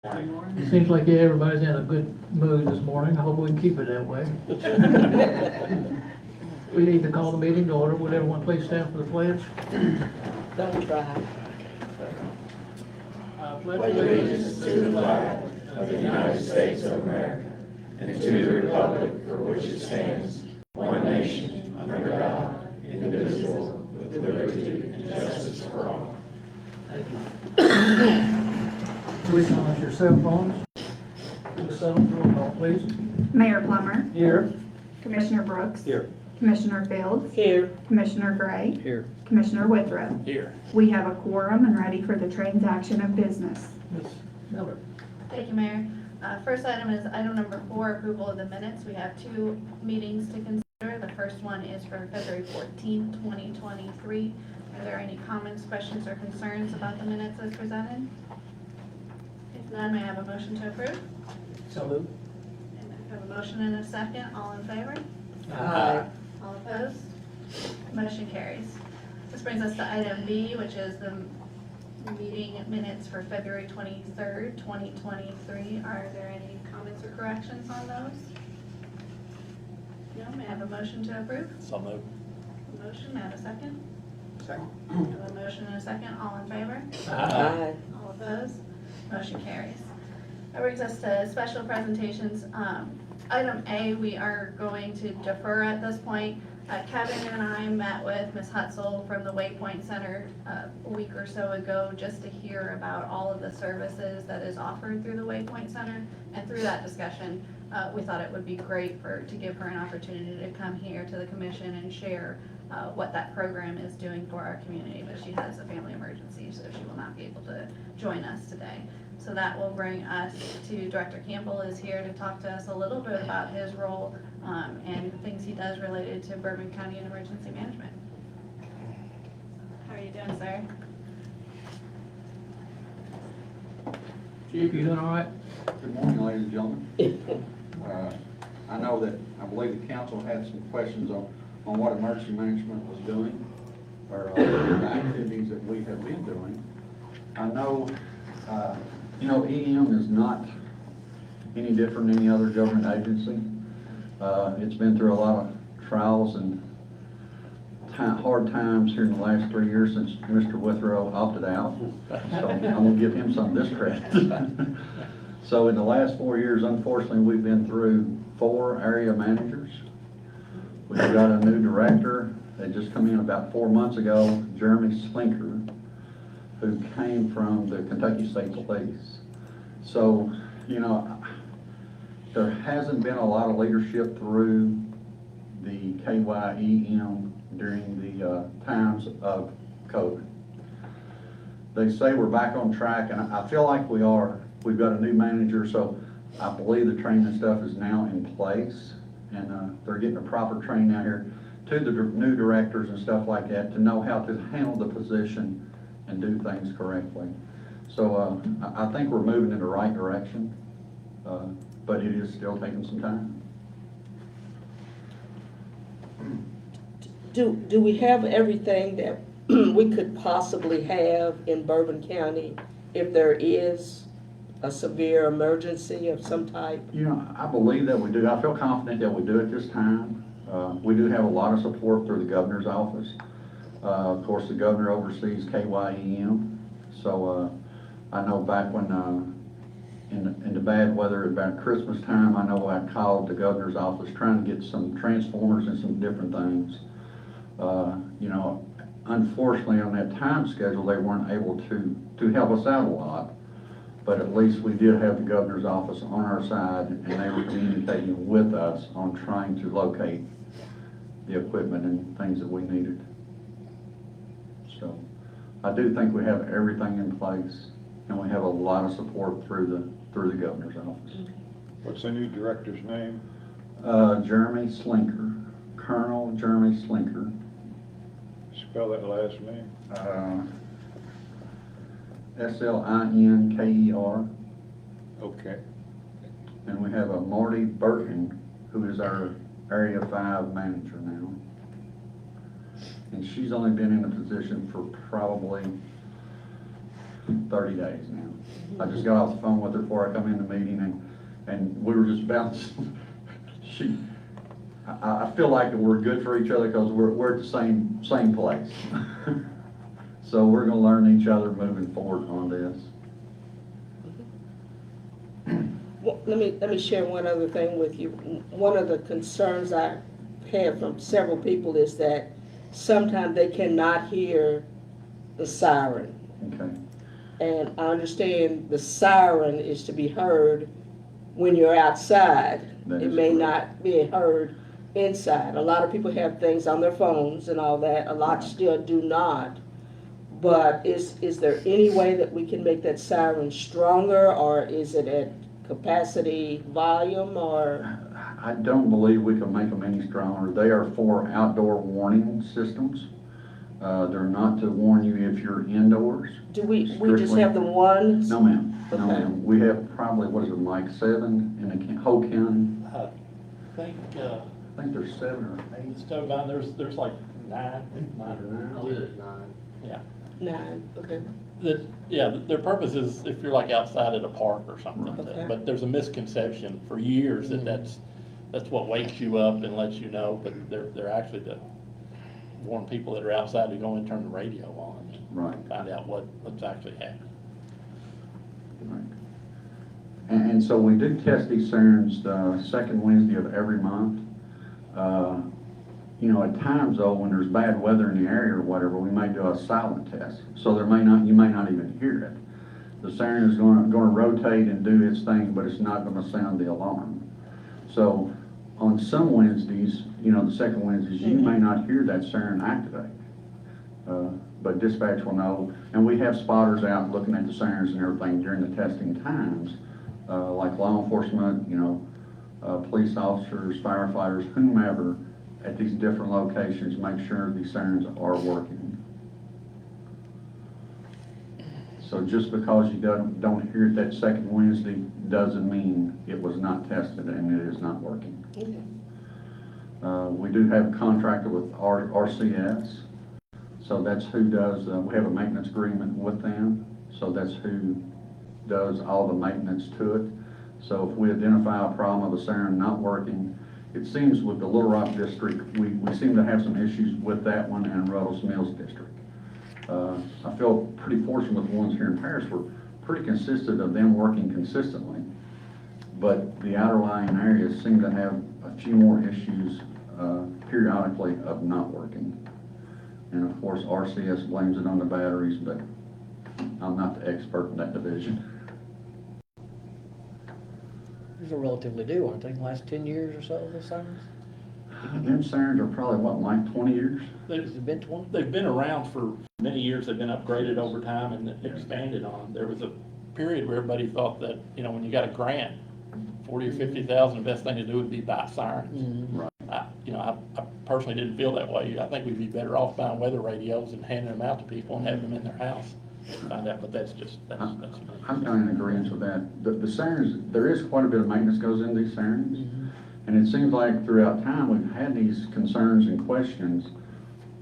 It seems like everybody's in a good mood this morning. I hope we can keep it that way. We need to call the meeting to order. Would everyone please stand for the pledge? Don't try. I pledge allegiance to the flag of the United States of America and to the republic for which it stands, one nation, under God, indivisible, with liberty and justice for all. Thank you. Please turn off your cell phones. The seventh roll call, please. Mayor Plummer, Here. Commissioner Brooks. Here. Commissioner Fields, Here. Commissioner Gray, Here. Commissioner Withrow. Here. We have a quorum and ready for the transaction of business. Ms. Miller. Thank you, Mayor. First item is item number 4, approval of the minutes. We have 2 meetings to consider. The first one is for February 14th, 2023. Are there any comments, questions, or concerns about the minutes as presented? If none, may I have a motion to approve? So moved. And I have a motion and a second. All in favor? Aye. All opposed? Motion carries. This brings us to item B, which is the meeting minutes for February 23rd, 2023. Are there any comments or corrections on those? No, may I have a motion to approve? So moved. A motion, may I have a second? Second. I have a motion and a second. All in favor? Aye. All opposed? Motion carries. That brings us to special presentations. Item A, we are going to defer at this point. Kevin and I met with Ms. Hutzel from the Waypoint Center a week or so ago just to hear about all of the services that is offered through the Waypoint Center. And through that discussion, we thought it would be great to give her an opportunity to come here to the commission and share what that program is doing for our community. But she has a family emergency, so she will not be able to join us today. So that will bring us to Director Campbell is here to talk to us a little bit about his role and things he does related to Bourbon County and emergency management. How are you doing, sir? Chief, you doing all right? Good morning, ladies and gentlemen. I believe the council had some questions on what emergency management was doing, or the activities that we have been doing. I know, EM is not any different than any other government agency. It's been through a lot of trials and hard times here in the last 3 years since Mr. Withrow opted out. So I'm gonna give him some of this credit. So in the last 4 years, unfortunately, we've been through 4 area managers. We've got a new director that just come in about 4 months ago, Jeremy Slinker, who came from the Kentucky State Police. So, there hasn't been a lot of leadership through the KYEM during the times of COVID. They say we're back on track, and I feel like we are. We've got a new manager, so I believe the training and stuff is now in place, and they're getting a proper training out here to the new directors and stuff like that to know how to handle the position and do things correctly. So I think we're moving in the right direction, but it is still taking some time. Do we have everything that we could possibly have in Bourbon County if there is a severe emergency of some type? I believe that we do. I feel confident that we do at this time. We do have a lot of support through the governor's office. Of course, the governor oversees KYEM. So I know back when in the bad weather about Christmas time, I know I called the governor's office trying to get some transformers and some different things. Unfortunately on that time schedule, they weren't able to help us out a lot. But at least we did have the governor's office on our side, and they were communicating with us on trying to locate the equipment and things that we needed. So I do think we have everything in place, and we have a lot of support through the governor's office. What's the new director's name? Jeremy Slinker, Colonel Jeremy Slinker. Spell that last name. Slinker. Okay. And we have a Marty Burton, who is our Area 5 manager now. And she's only been in the position for probably 30 days now. I just got off the phone with her before I come in the meeting, and we were just bouncing. I feel like that we're good for each other because we're at the same place. So we're gonna learn each other moving forward on this. Well, let me share one other thing with you. One of the concerns I have from several people is that sometimes they cannot hear the siren. Okay. And I understand the siren is to be heard when you're outside. That It is may correct. not be heard inside. A lot of people have things on their phones and all that. A lot still do not. But is there any way that we can make that siren stronger, or is it at capacity volume, or? I don't believe we can make them any stronger. They are for outdoor warning systems. They're not to warn you if you're indoors. Do we just Strictly- have the one? No, ma'am. No, Okay. ma'am. We have probably, what is it, Mike, 7 in the whole county? I think, I think there's 7 or 8. Stovine, there's like nine or nine. Yeah. 9, okay. Their purpose is if you're like outside at a park or something. Okay. But there's a misconception for years that that's what wakes you up and lets you know, but they're actually to warn people that are outside to go and turn the radio on Right. and find out what's actually happening. Right. And so we do test these sirens the second Wednesday of every month. You know, at times though, when there's bad weather in the area or whatever, we may do a silent test. So you may not even hear it. The siren is gonna rotate and do its thing, but it's not gonna sound the alarm. So on some Wednesdays, you know, the second Wednesdays, you may not hear that siren activate. But dispatch will know, and we have spotters out looking at the sirens and everything during the testing times, like law enforcement, you know, police officers, firefighters, whomever, at these different locations, make sure these sirens are working. So just because you don't hear it that second Wednesday doesn't mean it was not tested and it is not working. Okay. We do have a contractor with RCS, so that's who does, we have a maintenance agreement with them, so that's who does all the maintenance to it. So if we identify a problem of a siren not working, it seems with the Little Rock district, we seem to have some issues with that one and Ruddles Mills district. I feel pretty fortunate with the ones here in Paris. We're pretty consistent of them working consistently, but the outer lying areas seem to have a few more issues periodically of not working. And of course, RCS blames it on the batteries, but I'm not the expert in that division. These are relatively new, aren't they? The last 10 years or so, the sirens? Them sirens are probably, what, like 20 years? Has it been 20? They've been around for many years. They've been upgraded over time and expanded on. There was a period where everybody thought that, you know, when you got a grant, 40 or 50,000, the best thing to do would be buy sirens. Right. I personally didn't feel that way. I think we'd be better off buying weather radios and handing them out to people and having them in their house. Find out, but that's me. I'm kind of in agreement with that. The sirens, there is quite a bit of maintenance goes into these sirens. And it seems like throughout time, we've had these concerns and questions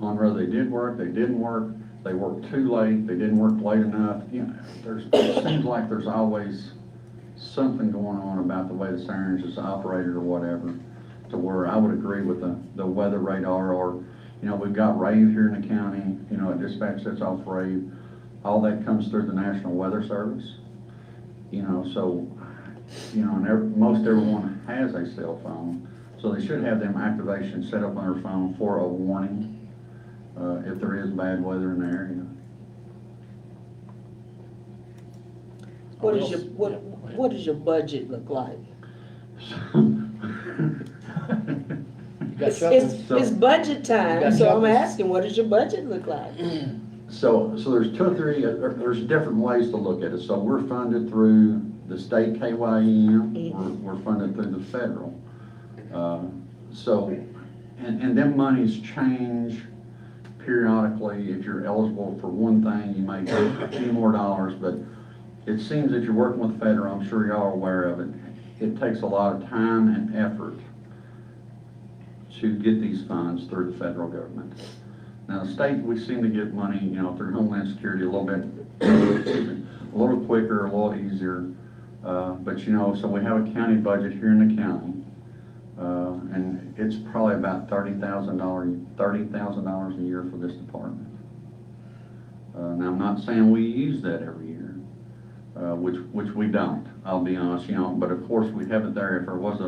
on whether they did work, they didn't work, they worked too late, they didn't work late enough. You know, it seems like there's always something going on about the way the sirens is operated or whatever, to where I would agree with the weather radar, or, you know, we've got rave here in the county, you know, a dispatch sets off rave. All that comes through the National Weather Service, you know, so, you know, and most everyone has a cell phone, so they should have them activation set up on their phone for a warning if there is bad weather in the area. What does your budget look like? got It's budget time, got so I'm shovels? asking, what does your budget look like? So there's 2 or 3, there's different ways to look at it. So we're funded through the state KYEM, we're funded through the federal. And them monies change periodically. If you're eligible for one thing, you may get a few more dollars, but it seems that you're working with federal, I'm sure y'all are aware of it. It takes a lot of time and effort to get these funds through the federal government. Now, the state, we seem to get money, you know, through Homeland Security a little bit, excuse me, a little quicker, a little easier. But you know, so we have a county budget here in the county. And it's probably about $30,000 a year for this department. Now, I'm not saying we use that every year, which we don't, I'll be honest, you know, but of course we have it there. If there was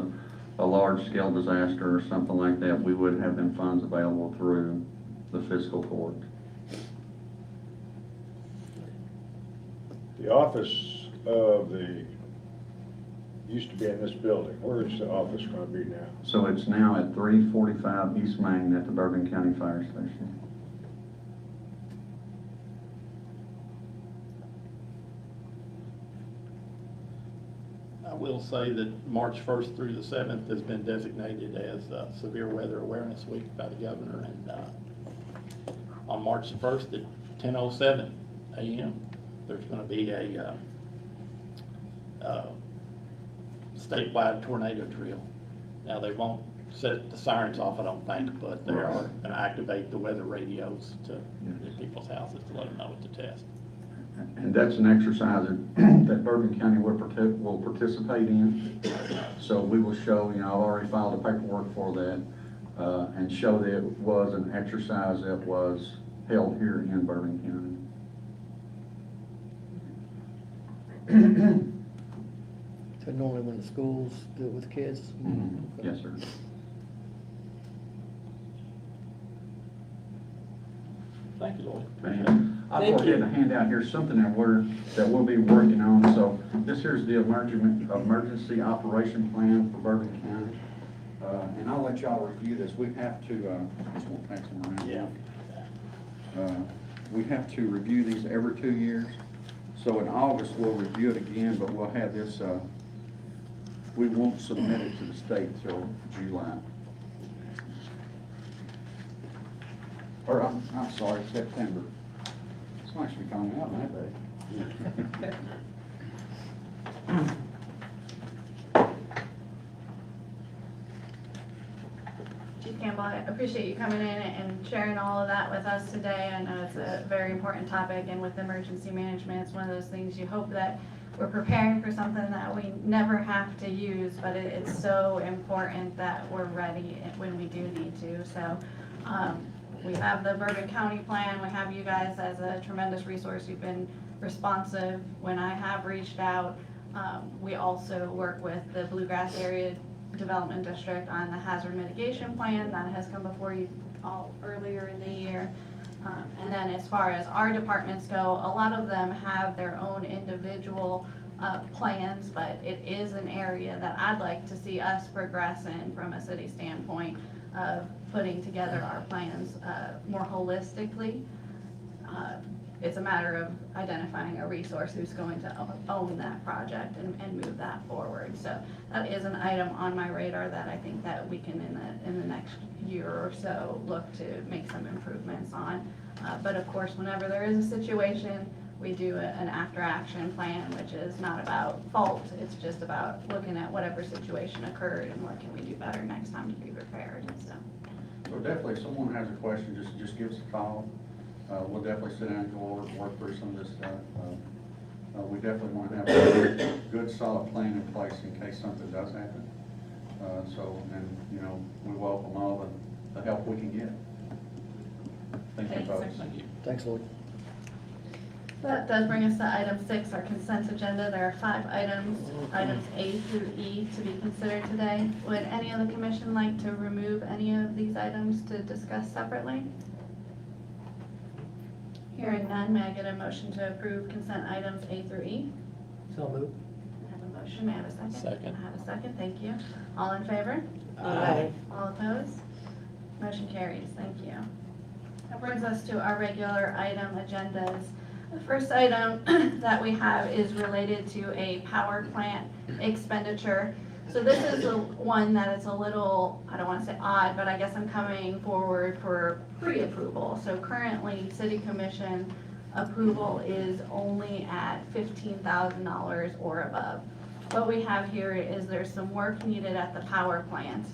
a large scale disaster or something like that, we would have them funds available through the fiscal court. The office of used to be in this building. Where is the office gonna be now? So it's now at 345 East Main at the Bourbon County Fire Station. I will say that March 1st through the 7th has been designated as Severe Weather Awareness Week by the governor, and on March the 1st at 10:07 a.m., there's going to be a statewide tornado drill. Now, they won't set the sirens off, I don't think, but they are going to activate the weather radios to people's houses to let them know what to test. And that's an exercise that Bourbon County will participate in. So we will show, you know, I've already filed the paperwork for that, and show that it was an exercise that was held here in Bourbon County. So normally when the schools do it with kids? Yes, sir. Thank you, Lloyd. And I'll Thank go ahead and hand out here something that we'll be working on. So this here's the emergency operation plan for Bourbon County. And I'll let y'all review this. We have to, just won't pass them around. Yeah. We have to review these every 2 years. So in August, we'll review it again, but we'll have this, we won't submit it to the state till July. Or, I'm sorry, September. It's nice to be coming out that day. Chief Campbell, I appreciate you coming in and sharing all of that with us today. I know it's a very important topic, and with emergency management, it's one of those things you hope that we're preparing for something that we never have to use, but it's so important that we're ready when we do need to. So we have the Bourbon County plan. We have you guys as a tremendous resource. You've been responsive when I have reached out. We also work with the Bluegrass Area Development District on the hazard mitigation plan that has come before you all earlier in the year. And then as far as our departments go, a lot of them have their own individual plans, but it is an area that I'd like to see us progress in from a city standpoint of putting together our plans more holistically. It's a matter of identifying a resource who's going to own that project and move that forward. So that is an item on my radar that I think that we can in the next year or so look to make some improvements on. But of course, whenever there is a situation, we do an after action plan, which is not about fault. It's just about looking at whatever situation occurred and what can we do better next time to be prepared. So definitely, if someone has a question, just give us a call. We'll definitely sit down and go over and work through some of this stuff. We definitely want to have a good, solid plan in place in case something does happen. And you know, we welcome all the help we can get. Thank you, folks. Thank you. Thanks, Lloyd. That does bring us to item 6, our consent agenda. There are 5 items, items A through E, to be considered today. Would any of the commission like to remove any of these items to discuss separately? Hearing none, may I get a motion to approve consent items A through E? So moved. I have a motion, may I have a second? Second. I have a second, thank you. All in favor? Aye. All opposed? Motion carries, thank you. That brings us to our regular item agendas. The first item that we have is related to a power plant expenditure. So this is one that is a little, I don't want to say odd, but I guess I'm coming forward for pre-approval. So currently, City Commission approval is only at $15,000 or above. What we have here is there's some work needed at the power plant.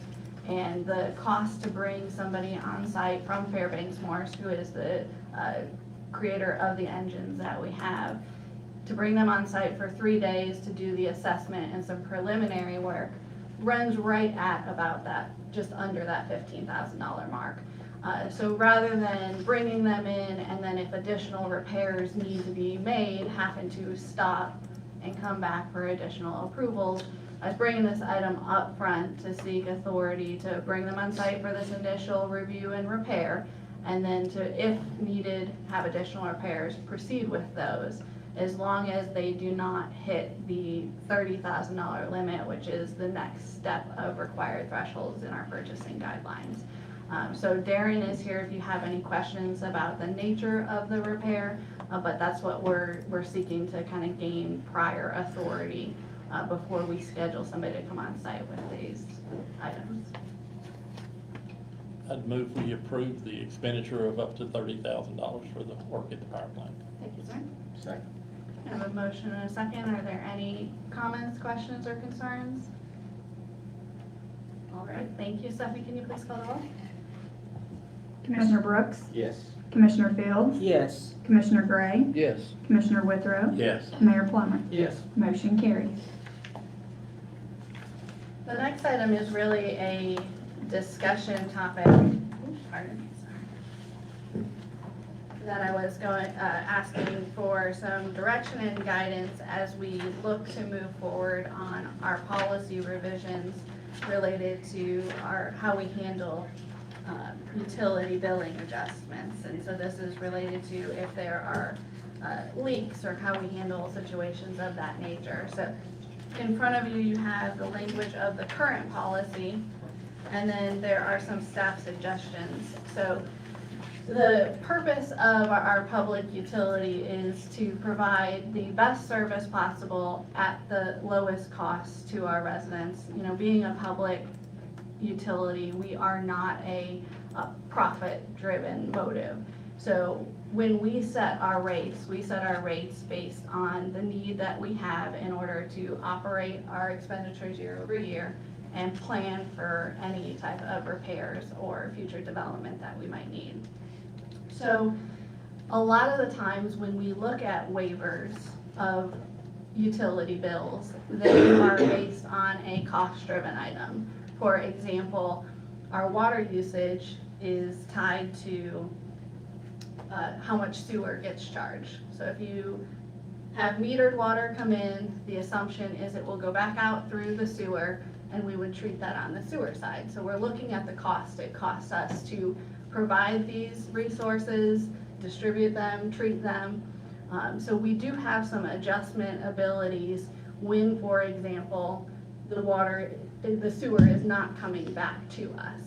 And the cost to bring somebody on site from Fairbanks Morse, who is the creator of the engines that we have, to bring them on site for 3 days to do the assessment and some preliminary work, runs right at about that, just under that $15,000 mark. So rather than bringing them in and then if additional repairs need to be made, having to stop and come back for additional approvals, I was bringing this item up front to seek authority to bring them on site for this initial review and repair, and then to, if needed, have additional repairs, proceed with those, as long as they do not hit the $30,000 limit, which is the next step of required thresholds in our purchasing guidelines. So Darren is here if you have any questions about the nature of the repair, but that's what we're seeking to kind of gain prior authority before we schedule somebody to come on site with these items. I'd move we approve the expenditure of up to $30,000 for the work at the power plant. Thank you, sir. Second. I have a motion and a second. Are there any comments, questions, or concerns? All right, thank you. Stephanie, can you please call the roll? Commissioner Brooks, Yes. Commissioner Fields, Yes. Commissioner Gray, Yes. Commissioner Withrow, Yes. Mayor Plummer. Yes. Motion carries. The next item is really a discussion topic. Oops, pardon me, sorry. That I was asking for some direction and guidance as we look to move forward on our policy revisions related to how we handle utility billing adjustments. And so this is related to if there are leaks or how we handle situations of that nature. So in front of you, you have the language of the current policy, and then there are some staff suggestions. So the purpose of our public utility is to provide the best service possible at the lowest cost to our residents. You know, being a public utility, we are not a profit-driven motive. So when we set our rates based on the need that we have in order to operate our expenditures year over year and plan for any type of repairs or future development that we might need. So a lot of the times when we look at waivers of utility bills, they are based on a cost-driven item. For example, our water usage is tied to how much sewer gets charged. So if you have metered water come in, the assumption is it will go back out through the sewer, and we would treat that on the sewer side. So we're looking at the cost. It costs us to provide these resources, distribute them, treat them. So we do have some adjustment abilities when, for example, the sewer is not coming back to us.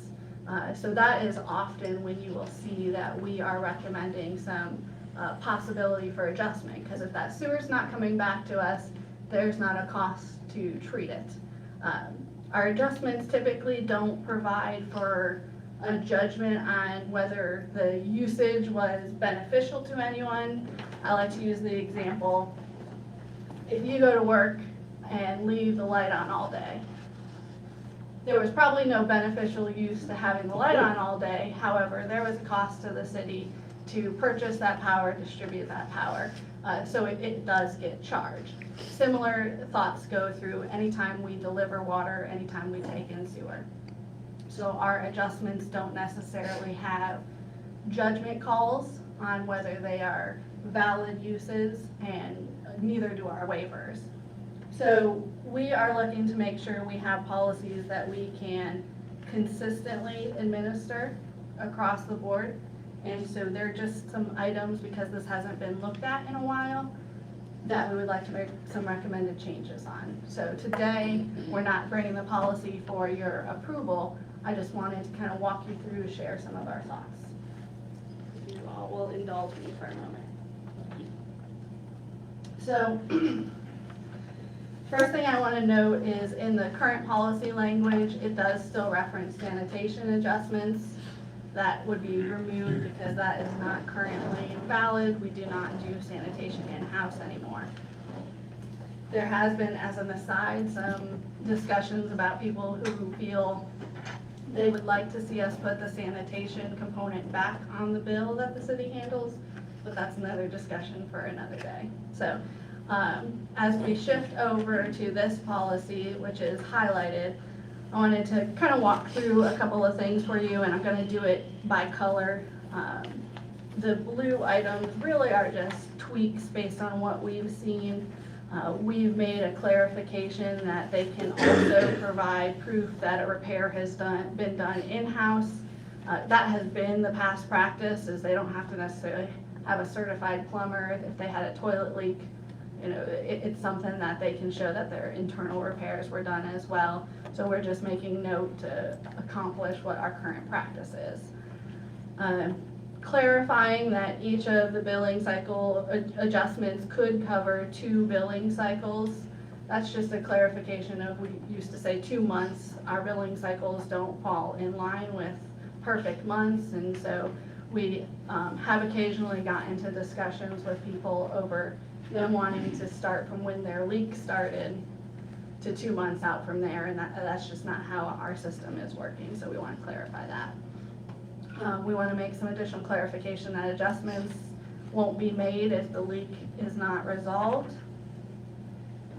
So that is often when you will see that we are recommending some possibility for adjustment, because if that sewer is not coming back to us, there's not a cost to treat it. Our adjustments typically don't provide for a judgment on whether the usage was beneficial to anyone. I like to use the example, if you go to work and leave the light on all day, there was probably no beneficial use to having the light on all day. However, there was a cost to the city to purchase that power, distribute that power. So it does get charged. Similar thoughts go through anytime we deliver water, anytime we take in sewer. So our adjustments don't necessarily have judgment calls on whether they are valid uses, and neither do our waivers. So we are looking to make sure we have policies that we can consistently administer across the board. And so they're just some items, because this hasn't been looked at in a while, that we would like to make some recommended changes on. So today, we're not bringing the policy for your approval. I just wanted to kind of walk you through, share some of our thoughts. If you all will indulge me for a moment. So, first thing I want to note is in the current policy language, it does still reference sanitation adjustments. That would be removed because that is not currently valid. We do not do sanitation in-house anymore. There has been, as an aside, some discussions about people who feel They would like to see us put the sanitation component back on the bill that the city handles, but that's another discussion for another day. So, as we shift over to this policy, which is highlighted, I wanted to kind of walk through a couple of things for you, and I'm gonna do it by color. The blue items really are just tweaks based on what we've seen. We've made a clarification that they can also provide proof that a repair has been done in-house. That has been the past practice, is they don't have to necessarily have a certified plumber. If they had a toilet leak, you know, it's something that they can show that their internal repairs were done as well. So we're just making note to accomplish what our current practice is. Clarifying that each of the billing cycle adjustments could cover 2 billing cycles. That's just a clarification of, we used to say 2 months. Our billing cycles don't fall in line with perfect months, and so we have occasionally gotten into discussions with people over them wanting to start from when their leak started to 2 months out from there, and that's just not how our system is working, so we want to clarify that. We want to make some additional clarification that adjustments won't be made if the leak is not resolved.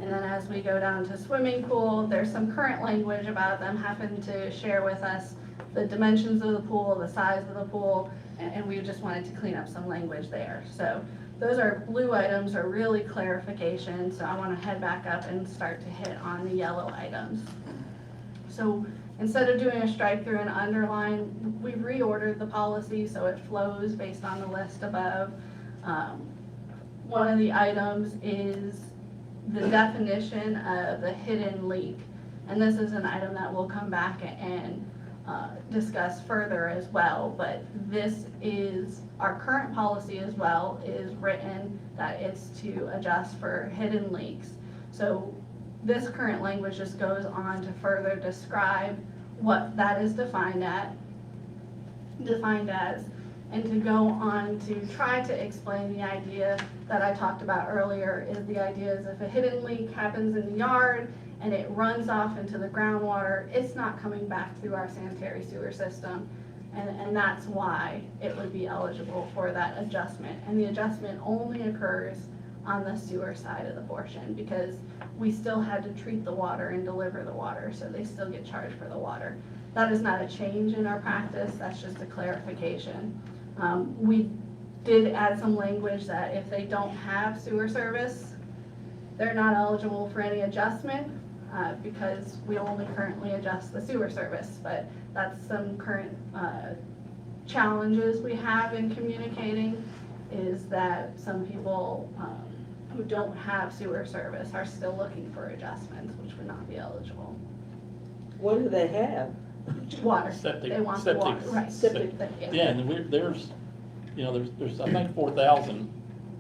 And then as we go down to swimming pool, there's some current language about them having to share with us the dimensions of the pool, the size of the pool, and we just wanted to clean up some language there. So those are blue items, are really clarification, so I want to head back up and start to hit on the yellow items. So instead of doing a strike through and underline, we reordered the policy so it flows based on the list above. One of the items is the definition of the hidden leak. And this is an item that we'll come back and discuss further as well, but this is, our current policy as well is written that it's to adjust for hidden leaks. So this current language just goes on to further describe what that is defined as, and to go on to try to explain the idea that I talked about earlier, is the idea is if a hidden leak happens in the yard and it runs off into the groundwater, it's not coming back through our sanitary sewer system. And that's why it would be eligible for that adjustment. And the adjustment only occurs on the sewer side of the portion, because we still had to treat the water and deliver the water, so they still get charged for the water. That is not a change in our practice, that's just a clarification. We did add some language that if they don't have sewer service, they're not eligible for any adjustment, because we only currently adjust the sewer service, but that's some current challenges we have in communicating, is that some people who don't have sewer service are still looking for adjustments, which would not be eligible. What do they have? Water, Septic- they want the septic- water, right, septic. Yeah, and there's, you know, there's I think 4,000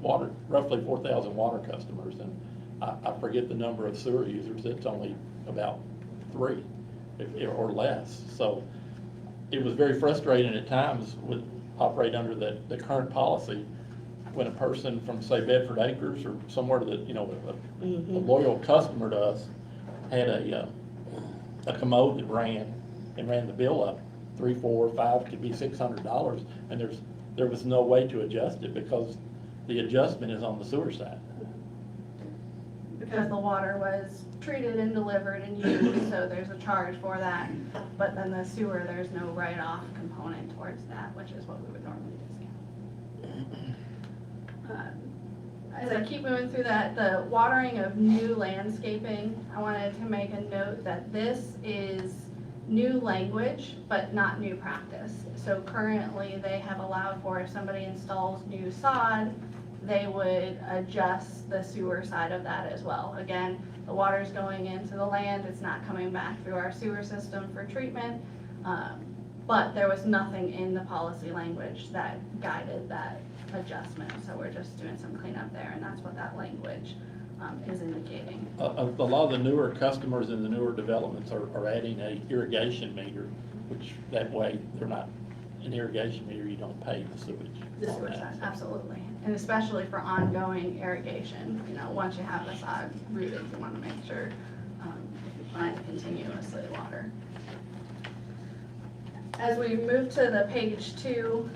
water, roughly 4,000 water customers, and I forget the number of sewer users. It's only about 3 or less. So it was very frustrating at times with operate under the current policy, when a person from, say, Bedford Acres or somewhere that, you know, a loyal customer to us had a commode that ran the bill up $300, $400, $500, could be $600, and there was no way to adjust it because the adjustment is on the sewer side. because the water was treated and delivered and used, so there's a charge for that. But then the sewer, there's no write-off component towards that, which is what we would normally discount. As I keep moving through that, the watering of new landscaping, I wanted to make a note that this is new language, but not new practice. So currently, they have allowed for, if somebody installs new sod, they would adjust the sewer side of that as well. Again, the water's going into the land, it's not coming back through our sewer system for treatment, but there was nothing in the policy language that guided that adjustment, so we're just doing some cleanup there, and that's what that language is indicating. A lot of the newer customers in the newer developments are adding a irrigation meter, which that way they're not an irrigation meter, you don't pay the sewage. The sewer side, absolutely, and especially for ongoing irrigation, you know, once you have the sod rooted, you want to make sure if you plan to continuously water. as we move to the page 2,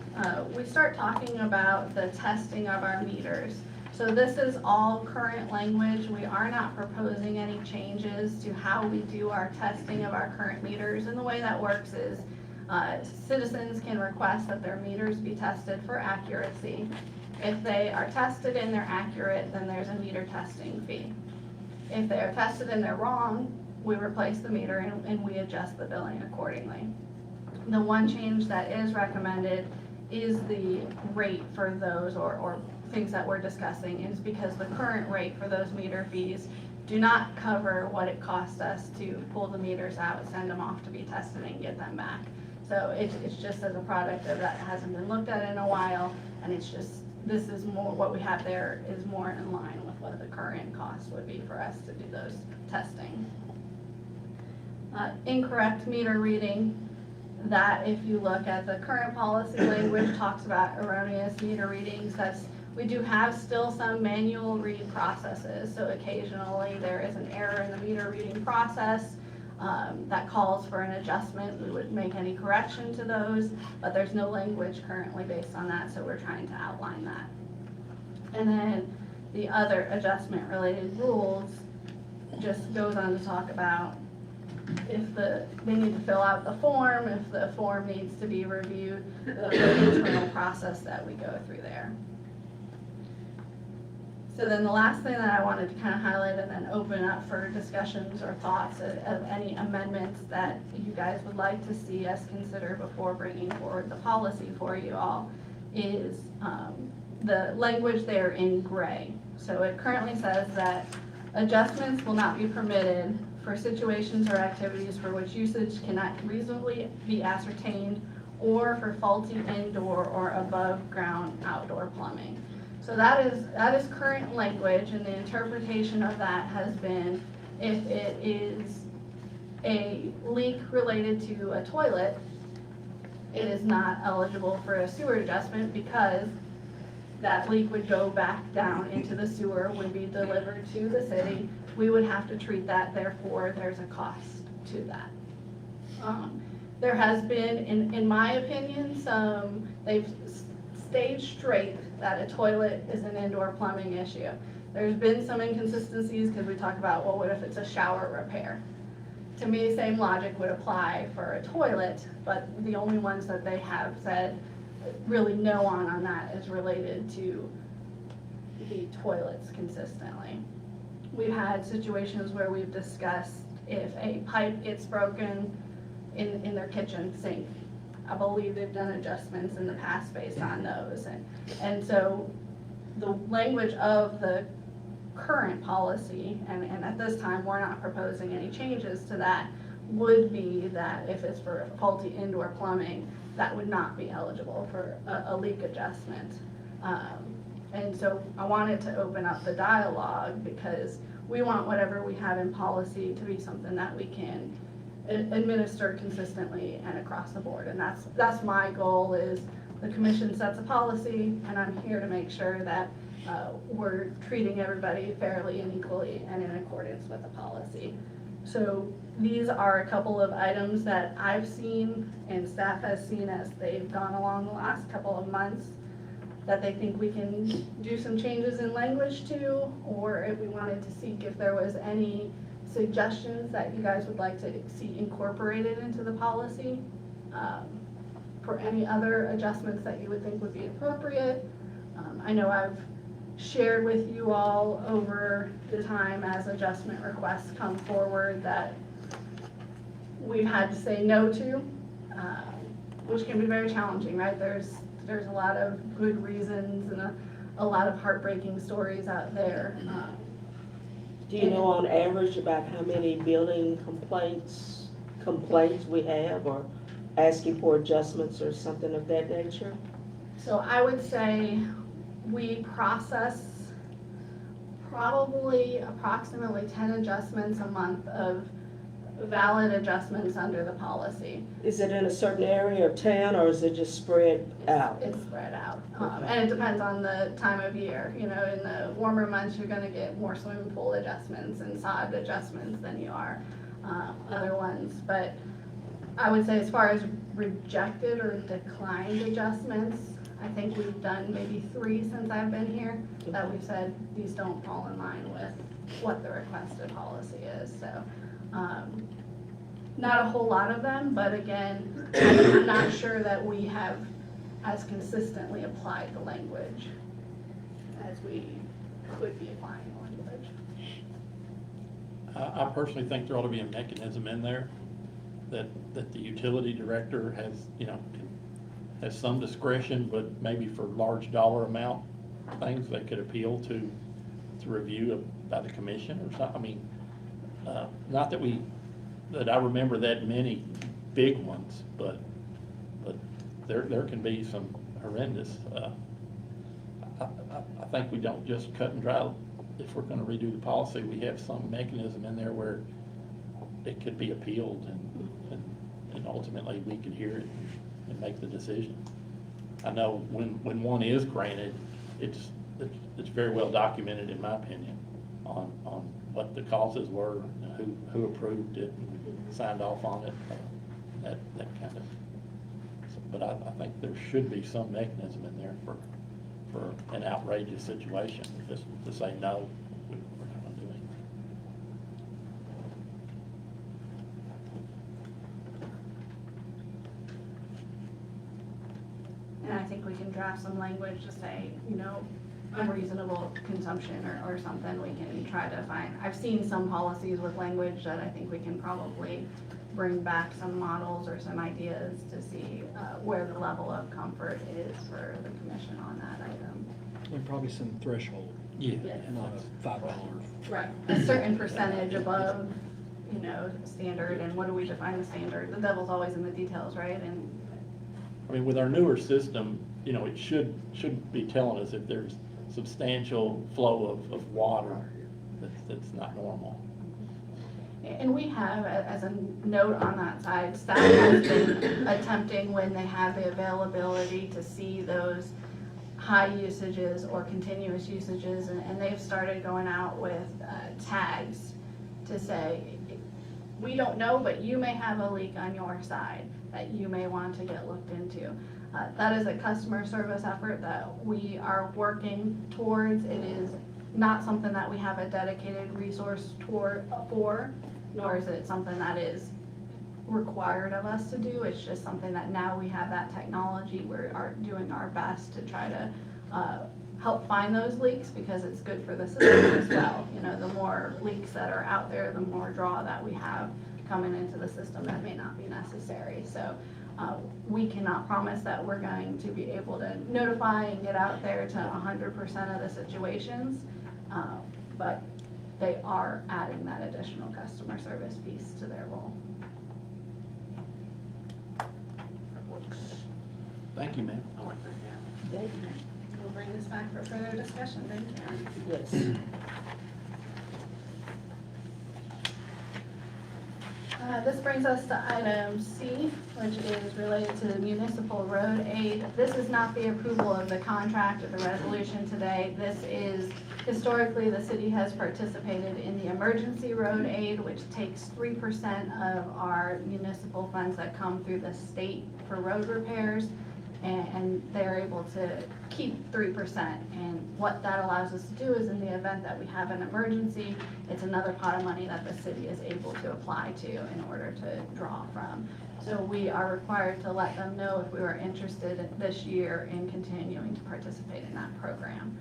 we start talking about the testing of our meters. So this is all current language. We are not proposing any changes to how we do our testing of our current meters. And the way that works is citizens can request that their meters be tested for accuracy. If they are tested and they're accurate, then there's a meter testing fee. If they are tested and they're wrong, we replace the meter and we adjust the billing accordingly. The one change that is recommended is the rate for those or things that we're discussing is because the current rate for those meter fees do not cover what it costs us to pull the meters out, send them off to be tested and get them back. So it's just as a product that hasn't been looked at in a while, and it's just, this is more, what we have there is more in line with what the current cost would be for us to do those testing. Incorrect meter reading, that if you look at the current policy language, talks about erroneous meter readings. We do have still some manual read processes, so occasionally there is an error in the meter reading process that calls for an adjustment. We would make any correction to those, but there's no language currently based on that, so we're trying to outline that. And then the other adjustment related rules just goes on to talk about if they need to fill out the form, if the form needs to be reviewed, the internal process that we go through there. So then the last thing that I wanted to kind of highlight and then open up for discussions or thoughts of any amendments that you guys would like to see us consider before bringing forward the policy for you all is the language there in gray. So it currently says that adjustments will not be permitted for situations or activities for which usage cannot reasonably be ascertained or for faulty indoor or above ground outdoor plumbing. So that is current language, and the interpretation of that has been if it is a leak related to a toilet, it is not eligible for a sewer adjustment because that leak would go back down into the sewer, would be delivered to the city. We would have to treat that, therefore there's a cost to that. There has been, in my opinion, they've stayed straight that a toilet is an indoor plumbing issue. There's been some inconsistencies because we talk about, well, what if it's a shower repair? To me, same logic would apply for a toilet, but the only ones that they have said really no on that is related to the toilets consistently. We've had situations where we've discussed if a pipe gets broken in their kitchen sink. I believe they've done adjustments in the past based on those. And so the language of the current policy, and at this time we're not proposing any changes to that, would be that if it's for faulty indoor plumbing, that would not be eligible for a leak adjustment. And so I wanted to open up the dialogue because we want whatever we have in policy to be something that we can administer consistently and across the board. And that's my goal, is the commission sets a policy and I'm here to make sure that we're treating everybody fairly and equally and in accordance with the policy. So these are a couple of items that I've seen and staff has seen as they've gone along the last couple of months that they think we can do some changes in language to, or if we wanted to seek if there was any suggestions that you guys would like to see incorporated into the policy, for any other adjustments that you would think would be appropriate. I know I've shared with you all over the time as adjustment requests come forward that we've had to say no to, which can be very challenging, right? There's a lot of good reasons and a lot of heartbreaking stories out there. Do you know on average about how many building complaints we have, or asking for adjustments or something of that nature? So I would say we process probably approximately 10 adjustments a month of valid adjustments under the policy. Is it in a certain area of town, or is it just spread out? It's spread out. Okay. And it depends on the time of year. You know, in the warmer months, you're gonna get more swimming pool adjustments and sod adjustments than you are other ones. But I would say as far as rejected or declined adjustments, I think we've done maybe 3 since I've been here, that we've said these don't fall in line with what the requested policy is, so. Not a whole lot of them, but again, I'm not sure that we have as consistently applied the language as we could be applying the language. I personally think there ought to be a mechanism in there that the utility director has, has some discretion, but maybe for large dollar amount things they could appeal to review by the commission or something. I mean, not that I remember that many big ones, but there can be some horrendous. I think we don't just cut and dry. If we're gonna redo the policy, we have some mechanism in there where it could be appealed and ultimately we could hear it and make the decision. I know when one is granted, it's very well documented, in my opinion, on what the causes were, who approved it and signed off on it, that kind of. But I think there should be some mechanism in there for an outrageous situation, just to say, no, we're not gonna do anything. And I think we can draft some language to say, unreasonable consumption or something, we can try to find. I've seen some policies with language that I think we can probably bring back some models or some ideas to see where the level of comfort is for the commission on that item. And probably some threshold, Yeah. not $5. Right. A certain percentage above, standard, and what do we define the standard? The devil's always in the details, right? And I mean, with our newer system, it should be telling us if there's substantial flow of water that's not normal. And we have, as a note on that side, staff has been attempting when they have the availability to see those high usages or continuous usages, and they've started going out with tags to say, we don't know, but you may have a leak on your side that you may want to get looked into. That is a customer service effort that we are working towards. It is not something that we have a dedicated resource for, nor is it something that is required of us to do. It's just something that now we have that technology, we are doing our best to try to help find those leaks, because it's good for the system as well. The more leaks that are out there, the more draw that we have coming into the system that may not be necessary. So we cannot promise that we're going to be able to notify and get out there to 100% of the situations, but they are adding that additional customer service piece to their role. Thank you, ma'am. We'll bring this back for further discussion. Thank you. Yes. This brings us to item C, which is related to the municipal road aid. This is not the approval of the contract or the resolution today. This is, historically, the city has participated in the emergency road aid, which takes 3% of our municipal funds that come through the state for road repairs, and they're able to keep 3%. And what that allows us to do is, in the event that we have an emergency, it's another pot of money that the city is able to apply to in order to draw from. So we are required to let them know if we are interested this year in continuing to participate in that program.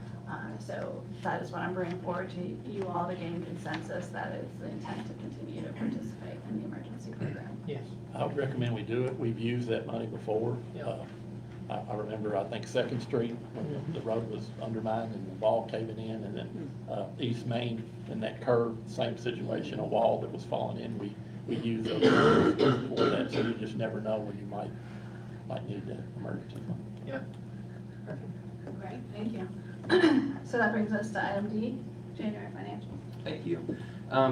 So that is what I'm bringing forward to you all to gain consensus that it's the intent to continue to participate in the emergency program. Yes. I would recommend we do it. We've used that money before. I remember, I think 2nd Street, when the road was undermined and the wall caving in, and then East Main and that curve, same situation, a wall that was falling in. We used those funds for that, so you just never know when you might need the emergency fund. Yeah. Great, thank you. So that brings us to item D, January financial. Thank you.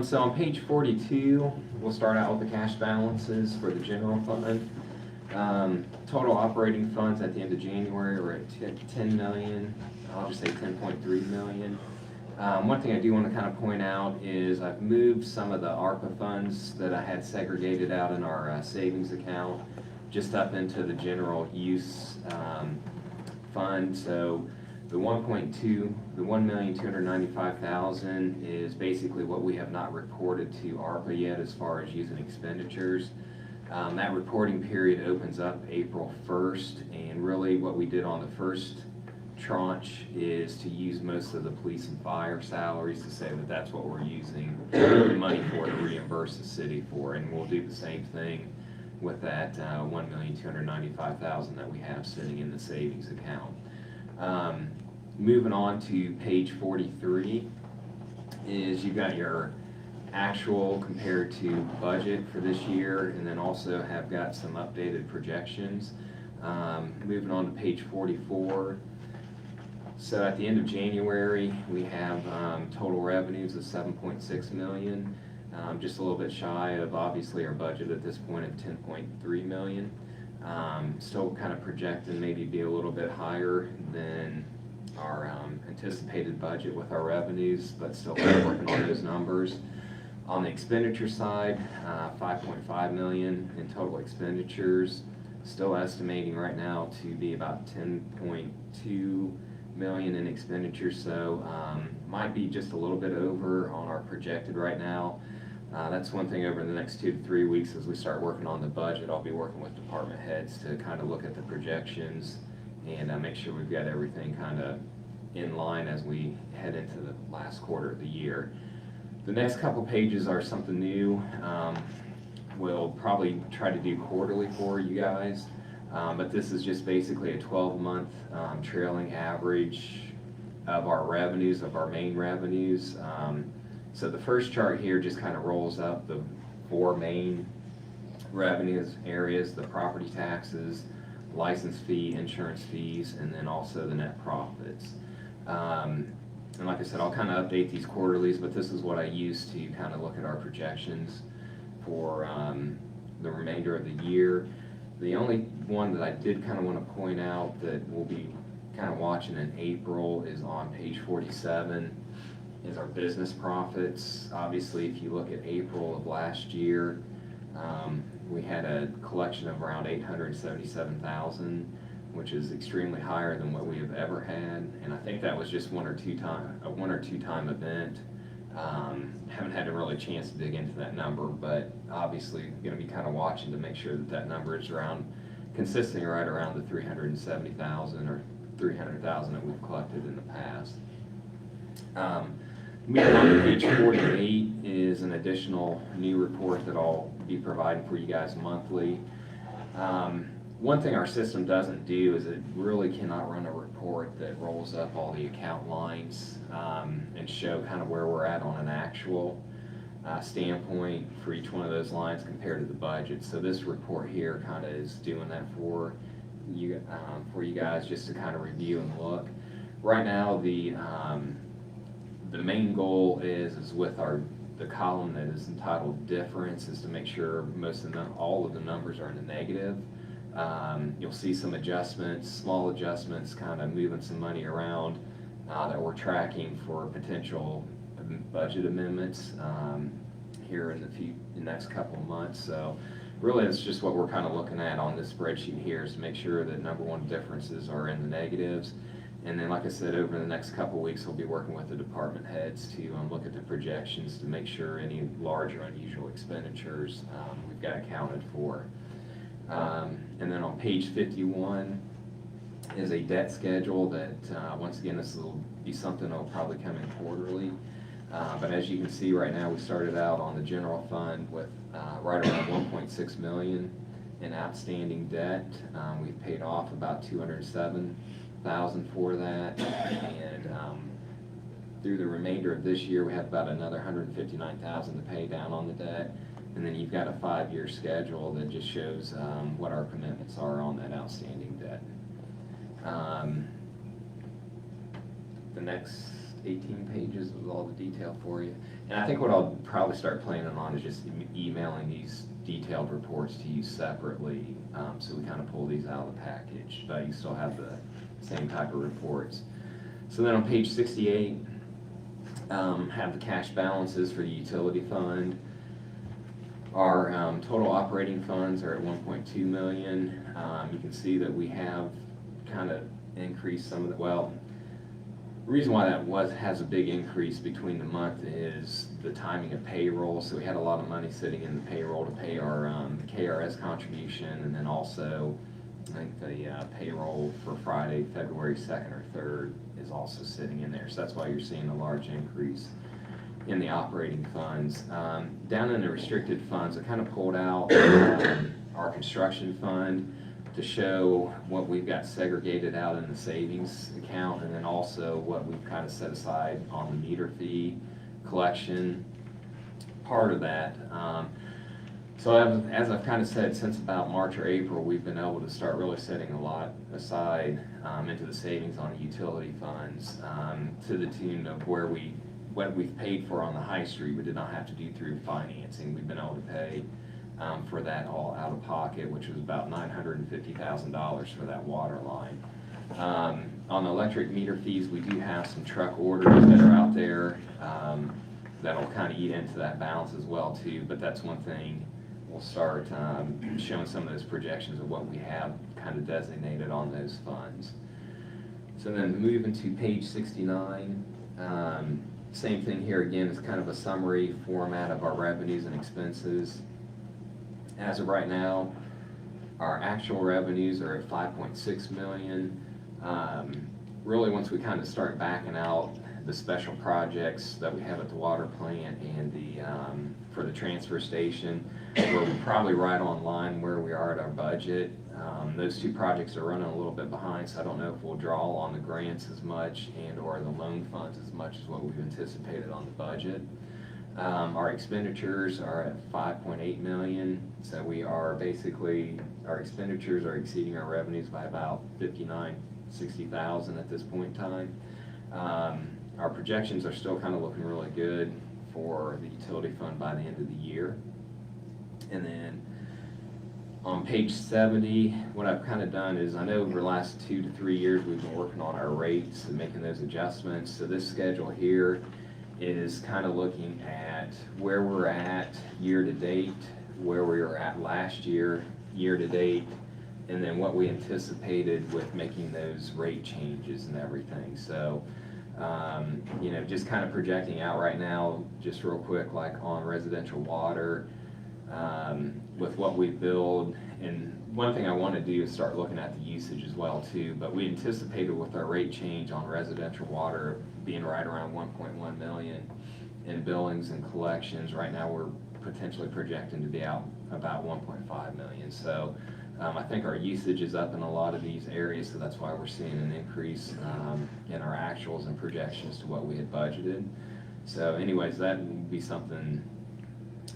So on page 42, we'll start out with the cash balances for the general fund. Total operating funds at the end of January were at 10 million. I'll just say 10.3 million. One thing I do want to kind of point out is I've moved some of the ARPA funds that I had segregated out in our savings account just up into the general use fund. So the 1,295,000 is basically what we have not reported to ARPA yet as far as using expenditures. That reporting period opens up April 1st, and really what we did on the first tranche is to use most of the police and fire salaries to say that that's what we're using the money for to reimburse the city for, and we'll do the same thing with that 1,295,000 that we have sitting in the savings account. Moving on to page 43 is you've got your actual compared to budget for this year, and then also have got some updated projections. Moving on to page 44. So at the end of January, we have total revenues of 7.6 million, just a little bit shy of obviously our budget at this point of 10.3 million. Still kind of projecting maybe be a little bit higher than our anticipated budget with our revenues, but still kind of working on those numbers. On the expenditure side, 5.5 million in total expenditures, still estimating right now to be about 10.2 million in expenditures, so might be just a little bit over on our projected right now. That's one thing over the next 2 to 3 weeks as we start working on the budget. I'll be working with department heads to kind of look at the projections and make sure we've got everything kind of in line as we head into the last quarter of the year. The next couple pages are something new. We'll probably try to do quarterly for you guys, but this is just basically a 12-month trailing average of our revenues, of our main revenues. So the first chart here just kind of rolls up the 4 main revenues areas: the property taxes, license fee, insurance fees, and then also the net profits. And like I said, I'll kind of update these quarterlies, but this is what I use to kind of look at our projections for the remainder of the year. The only one that I did kind of want to point out that we'll be kind of watching in April is on page 47, is our business profits. Obviously, if you look at April of last year, we had a collection of around 877,000, which is extremely higher than what we have ever had, and I think that was just a one or two time event. Haven't had a really chance to dig into that number, but obviously going to be kind of watching to make sure that that number is consisting right around the 370,000 or 300,000 that we've collected in the past. Moving on to page 48 is an additional new report that I'll be providing for you guys monthly. One thing our system doesn't do is it really cannot run a report that rolls up all the account lines and show kind of where we're at on an actual standpoint for each one of those lines compared to the budget. So this report here kind of is doing that for you guys, just to kind of review and look. Right now, the main goal is with the column that is entitled difference, is to make sure all of the numbers are in the negative. You'll see some adjustments, small adjustments, kind of moving some money around that we're tracking for potential budget amendments here in the next couple of months. So really, it's just what we're kind of looking at on this spreadsheet here, is to make sure that number one, differences are in the negatives. And then, like I said, over the next couple of weeks, we'll be working with the department heads to look at the projections to make sure any large or unusual expenditures we've got accounted for. And then on page 51 is a debt schedule that, once again, this will be something that will probably come in quarterly. But as you can see right now, we started out on the general fund with right around 1.6 million in outstanding debt. We've paid off about 207,000 for that, and through the remainder of this year, we have about another 159,000 to pay down on the debt. And then you've got a 5-year schedule that just shows what our commitments are on that outstanding debt. The next 18 pages with all the detail for you. And I think what I'll probably start planning on is just emailing these detailed reports to you separately, so we kind of pull these out of the package, but you still have the same type of reports. So then on page 68 have the cash balances for the utility fund. Our total operating funds are at 1.2 million. You can see that we have kind of increased some of the, well, the reason why that has a big increase between the month is the timing of payroll. So we had a lot of money sitting in the payroll to pay our KRS contribution, and then also I think the payroll for Friday, February 2nd or 3rd is also sitting in there. So that's why you're seeing a large increase in the operating funds. Down in the restricted funds, I kind of pulled out our construction fund to show what we've got segregated out in the savings account, and then also what we've kind of set aside on the meter fee collection part of that. So as I've kind of said, since about March or April, we've been able to start really setting a lot aside into the savings on the utility funds, to the tune of what we've paid for on the high street, we did not have to do through financing. We've been able to pay for that all out of pocket, which was about $950,000 for that water line. On the electric meter fees, we do have some truck orders that are out there that'll kind of eat into that balance as well too, but that's one thing. We'll start showing some of those projections of what we have kind of designated on those funds. So then moving to page 69, same thing here again, is kind of a summary format of our revenues and expenses. As of right now, our actual revenues are at 5.6 million. Really, once we kind of start backing out the special projects that we have at the water plant and the for the transfer station, we're probably right on line where we are at our budget. Those two projects are running a little bit behind, so I don't know if we'll draw on the grants as much and or the loan funds as much as what we've anticipated on the budget. Our expenditures are at 5.8 million, so we are basically, our expenditures are exceeding our revenues by about 60,000 at this point in time. Our projections are still kind of looking really good for the utility fund by the end of the year. And then on page 70, what I've kind of done is, I know over the last 2 to 3 years we've been working on our rates and making those adjustments. So this schedule here is kind of looking at where we're at year to date, where we were at last year, year to date, and then what we anticipated with making those rate changes and everything. So, you know, just kind of projecting out right now, just real quick, like on residential water, with what we build. And one thing I want to do is start looking at the usage as well too, but we anticipated with our rate change on residential water being right around 1.1 million in billings and collections. Right now we're potentially projecting to be out about 1.5 million. So I think our usage is up in a lot of these areas, so that's why we're seeing an increase in our actuals and projections to what we had budgeted. So anyways, that will be something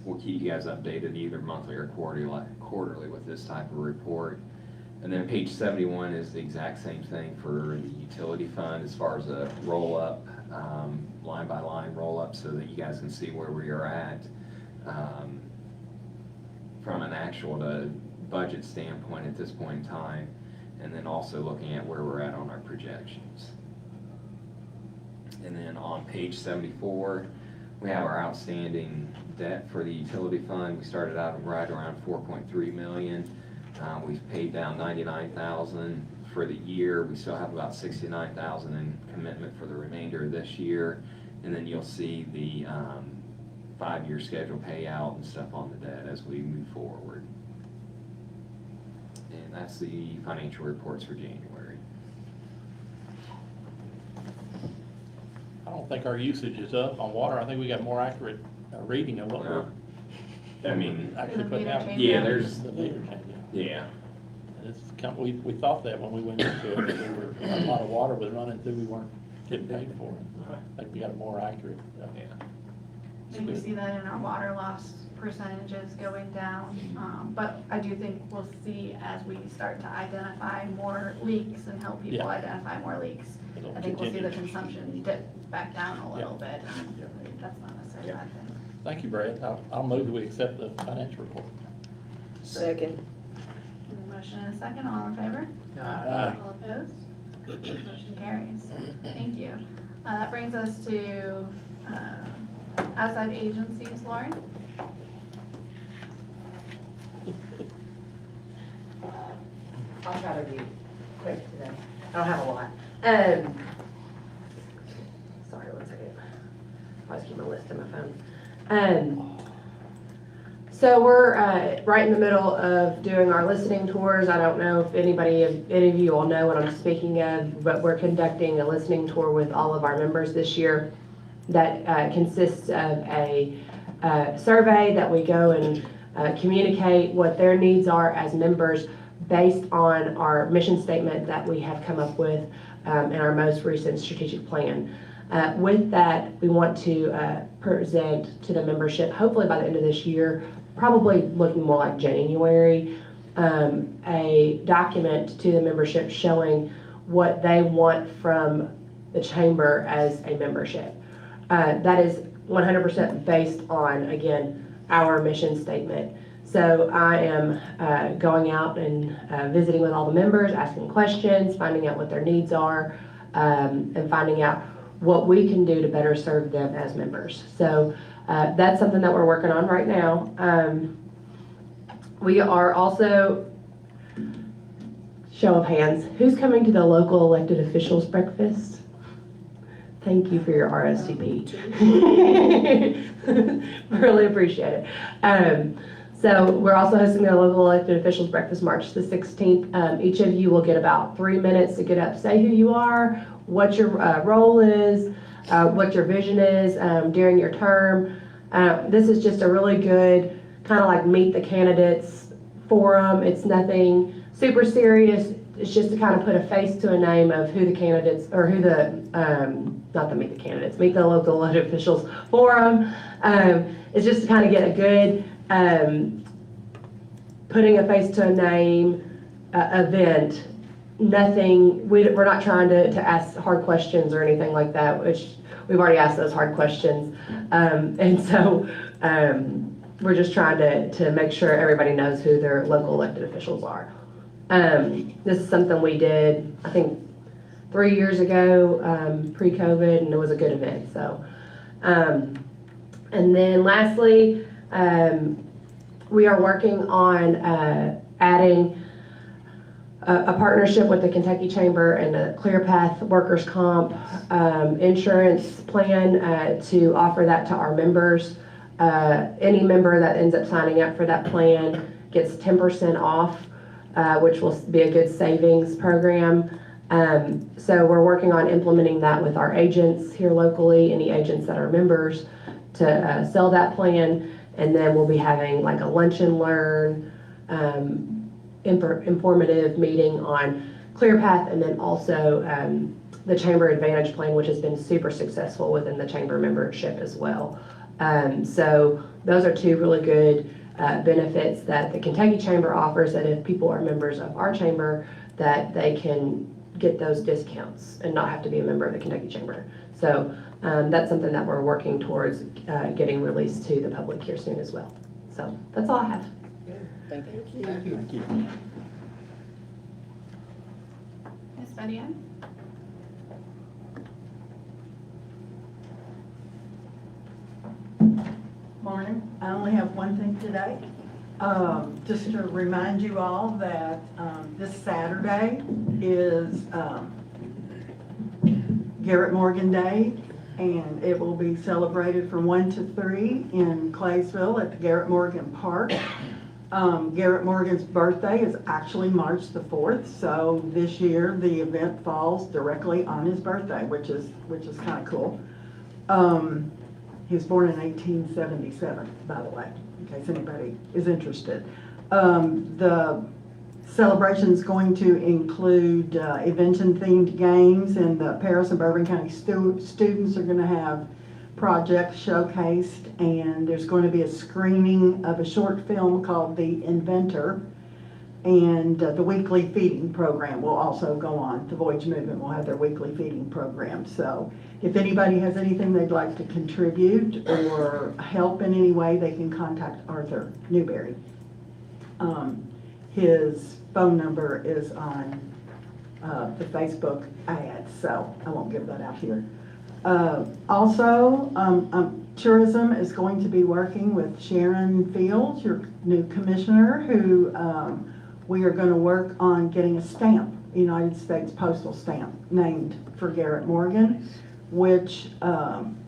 we'll keep you guys updated either monthly or quarterly with this type of report. And then page 71 is the exact same thing for the utility fund as far as a roll-up, line by line roll-up, so that you guys can see where we are at from an actual to budget standpoint at this point in time, and then also looking at where we're at on our projections. And then on page 74, we have our outstanding debt for the utility fund. We started out right around 4.3 million. We've paid down 99,000 for the year. We still have about 69,000 in commitment for the remainder of this year. And then you'll see the 5-year schedule payout and stuff on the debt as we move forward. And that's the financial reports for January. I don't think our usage is up on water. I think we got more accurate reading of what we're I mean, actually putting out. yeah, there's, The meter change, yeah. And it's we thought that when we went into it, that there were a lot of water was running through, we weren't getting paid for it. I think we got a more accurate. Yeah. I think we see that in our water loss percentages going down, but I do think we'll see as we start to identify more leaks and help people Yeah. identify more leaks. It'll I think we'll see the continue. consumption dip back down a little bit, and that's not necessarily a bad thing. Thank you, Brad. I'll move that we accept the financial report. Second. Motion and a second, all in favor? Aye. All opposed? Motion carries. Thank you. That brings us to Outside agencies, Lauren? I'll try to be quick today. I don't have a lot. Sorry, one second. I always keep my list in my phone. So we're right in the middle of doing our listening tours. I don't know if any of you all know what I'm speaking of, but we're conducting a listening tour with all of our members this year that consists of a survey that we go and communicate what their needs are as members based on our mission statement that we have come up with in our most recent strategic plan. With that, we want to present to the membership, hopefully by the end of this year, probably looking more like January, a document to the membership showing what they want from the chamber as a membership. That is 100% based on, again, our mission statement. So I am going out and visiting with all the members, asking questions, finding out what their needs are, and finding out what we can do to better serve them as members. So that's something that we're working on right now. We are also, show of hands, who's coming to the local elected officials breakfast? Thank you for your RSVP. Really appreciate it. So we're also hosting the local elected officials breakfast March the 16th. Each of you will get about 3 minutes to get up, say who you are, what your role is, what your vision is during your term. This is just a really good kind of like meet the candidates forum. It's nothing super serious. It's just to kind of put a face to a name of who the candidates, or who the, not the meet the candidates, meet the local elected officials forum. It's just to kind of get a good, putting a face to a name event. Nothing, we're not trying to ask hard questions or anything like that, which we've already asked those hard questions. And so we're just trying to make sure everybody knows who their local elected officials are. This is something we did, I think, 3 years ago, pre-COVID, and it was a good event. So, and then lastly, we are working on adding a partnership with the Kentucky Chamber and a ClearPath Workers' Comp insurance plan to offer that to our members. Any member that ends up signing up for that plan gets 10% off, which will be a good savings program. So we're working on implementing that with our agents here locally, any agents that are members, to sell that plan. And then we'll be having like a lunch and learn, informative meeting on ClearPath, and then also the Chamber Advantage Plan, which has been super successful within the Chamber membership as well. So those are two really good benefits that the Kentucky Chamber offers, that if people are members of our chamber, that they can get those discounts and not have to be a member of the Kentucky Chamber. So that's something that we're working towards getting released to the public here soon as well. So that's all I have. Thank you. Thank you. Ms. Betty Ann? Morning. I only have one thing today. Just to remind you all that this Saturday is Garrett Morgan Day, and it will be celebrated from 1 to 3 in Claysville at the Garrett Morgan Park. Garrett Morgan's birthday is actually March the 4th, so this year the event falls directly on his birthday, which is kind of cool. He was born in 1877, by the way, in case anybody is interested. The celebration is going to include invention-themed games, and the Paris and Bourbon County students are going to have projects showcased, and there's going to be a screening of a short film called The Inventor, and the weekly feeding program will also go on. The Voyage Movement will have their weekly feeding program. So if anybody has anything they'd like to contribute or help in any way, they can contact Arthur Newberry. His phone number is on the Facebook ad, so I won't give that out here. Also, tourism is going to be working with Sharon Fields, your new commissioner, who we are going to work on getting a stamp, United States Postal stamp, named for Garrett Morgan, which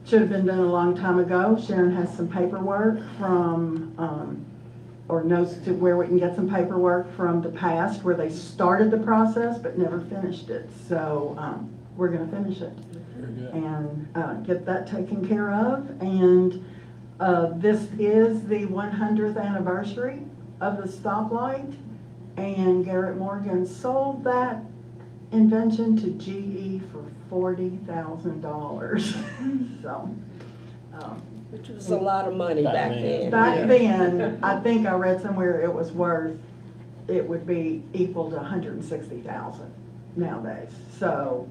should have been done a long time ago. Sharon has some paperwork from, or knows to where we can get some paperwork from the past where they started the process but never finished it. So we're going to finish it and get that taken care of. And this is the 100th anniversary of the stoplight, and Garrett Morgan sold that invention to GE for $40,000. So, Which was a lot of money back then. back then, I think I read somewhere it was worth, it would be equal to $160,000 nowadays. So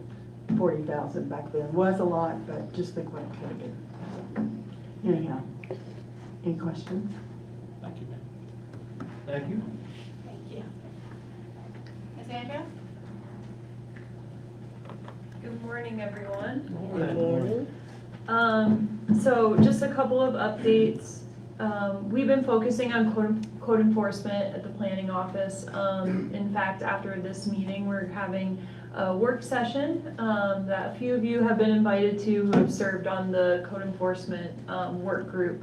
40,000 back then was a lot, but just think what it could have been. Anyhow, any questions? Thank you, ma'am. Thank you. Thank you. Ms. Andrea? Good morning, everyone. Good morning. So just a couple of updates. We've been focusing on code enforcement at the planning office. In fact, after this meeting, we're having a work session that a few of you have been invited to who have served on the code enforcement work group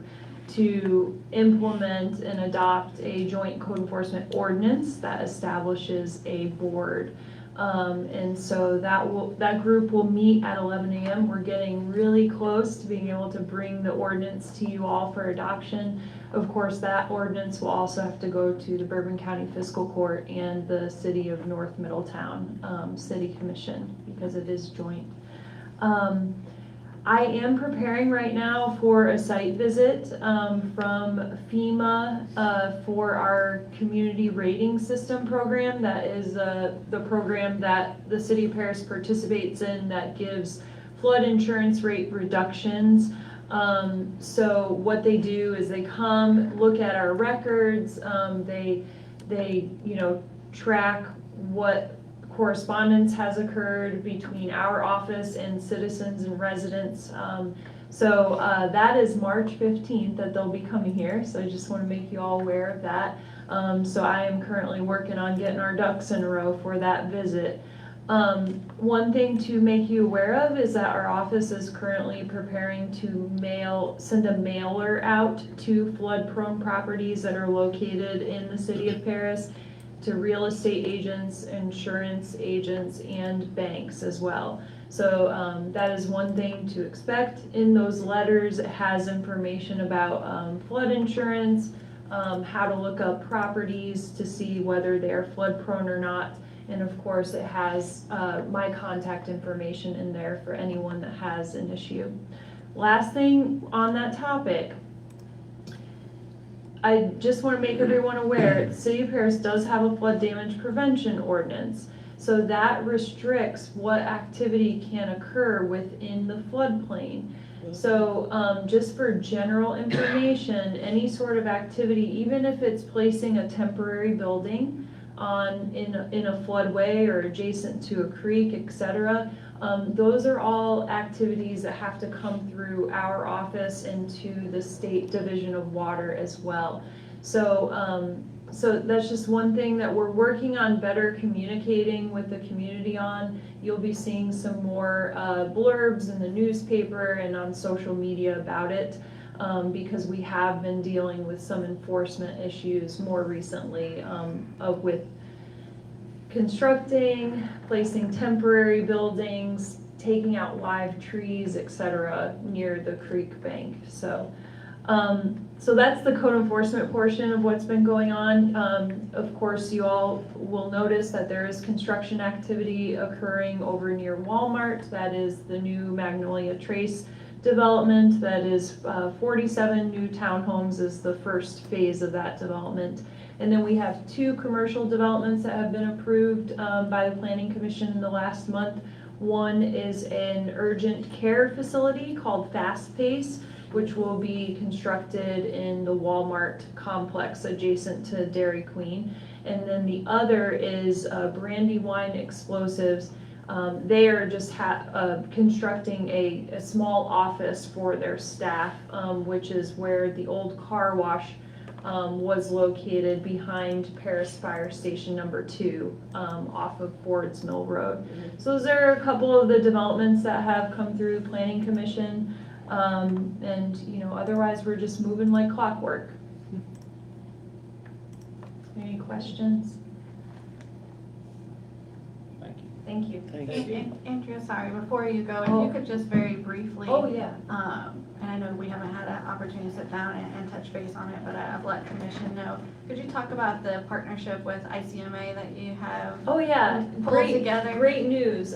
to implement and adopt a joint code enforcement ordinance that establishes a board. And so that group will meet at 11 a.m. We're getting really close to being able to bring the ordinance to you all for adoption. Of course, that ordinance will also have to go to the Bourbon County Fiscal Court and the City of North Middletown City Commission because it is joint. I am preparing right now for a site visit from FEMA for our community rating system program. That is the program that the City of Paris participates in that gives flood insurance rate reductions. So what they do is they come look at our records. They track what correspondence has occurred between our office and citizens and residents. So that is March 15th that they'll be coming here. So I just want to make you all aware of that. So I am currently working on getting our ducks in a row for that visit. One thing to make you aware of is that our office is currently preparing to send a mailer out to flood-prone properties that are located in the City of Paris, to real estate agents, insurance agents, and banks as well. So that is one thing to expect. In those letters, it has information about flood insurance, how to look up properties to see whether they are flood prone or not. And of course, it has my contact information in there for anyone that has an issue. Last thing on that topic, I just want to make everyone aware, the City of Paris does have a flood damage prevention ordinance. So that restricts what activity can occur within the floodplain. So just for general information, any sort of activity, even if it's placing a temporary building in a floodway or adjacent to a creek, etc., those are all activities that have to come through our office and to the State Division of Water as well. So so that's just one thing that we're working on better communicating with the community on. You'll be seeing some more blurbs in the newspaper and on social media about it because we have been dealing with some enforcement issues more recently with constructing, placing temporary buildings, taking out live trees, etc., near the creek bank. So that's the code enforcement portion of what's been going on. Of course, you all will notice that there is construction activity occurring over near Walmart. That is the new Magnolia Trace development. That is 47 new townhomes is the first phase of that development. And then we have 2 commercial developments that have been approved by the Planning Commission in the last month. One is an urgent care facility called Fast Pace, which will be constructed in the Walmart complex adjacent to Dairy Queen. And then the other is Brandywine Explosives, They are just constructing a small office for their staff, which is where the old car wash was located behind Paris Fire Station number 2 off of Ford's Mill Road. So those are a couple of the developments that have come through Planning Commission. And, you know, otherwise we're just moving like clockwork. Any questions? Thank you. Thank you. Thank you. Andrea, sorry, before you go, if Oh. you could just very briefly. Oh, yeah. And I know we haven't had an opportunity to sit down and touch base on it, but I've let commission know. Could you talk about the partnership with ICMA that you have? Oh, yeah, Pulled great, together? great news.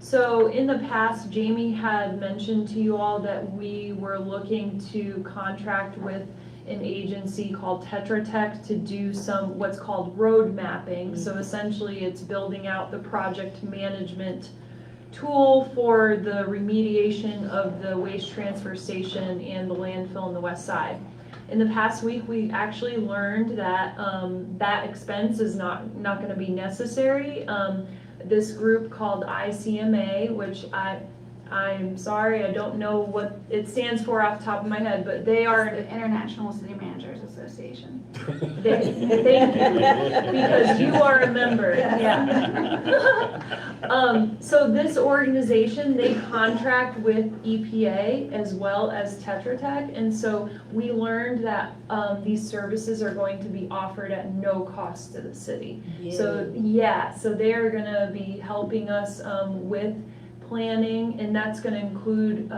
So in the past, Jamie had mentioned to you all that we were looking to contract with an agency called Tetra Tech to do some, what's called road mapping. So essentially, it's building out the project management tool for the remediation of the waste transfer station and the landfill on the west side. In the past week, we actually learned that that expense is not going to be necessary. This group called ICMA, which I'm sorry, I don't know what it stands for off the top of my head, but they are The International City Managers Association. Thank you, because you are a member, yeah. So this organization, they contract with EPA as well as Tetra Tech, and so we learned that these services are going to be offered at no cost to the city. So, yeah, so they're gonna be helping us with planning, and that's gonna include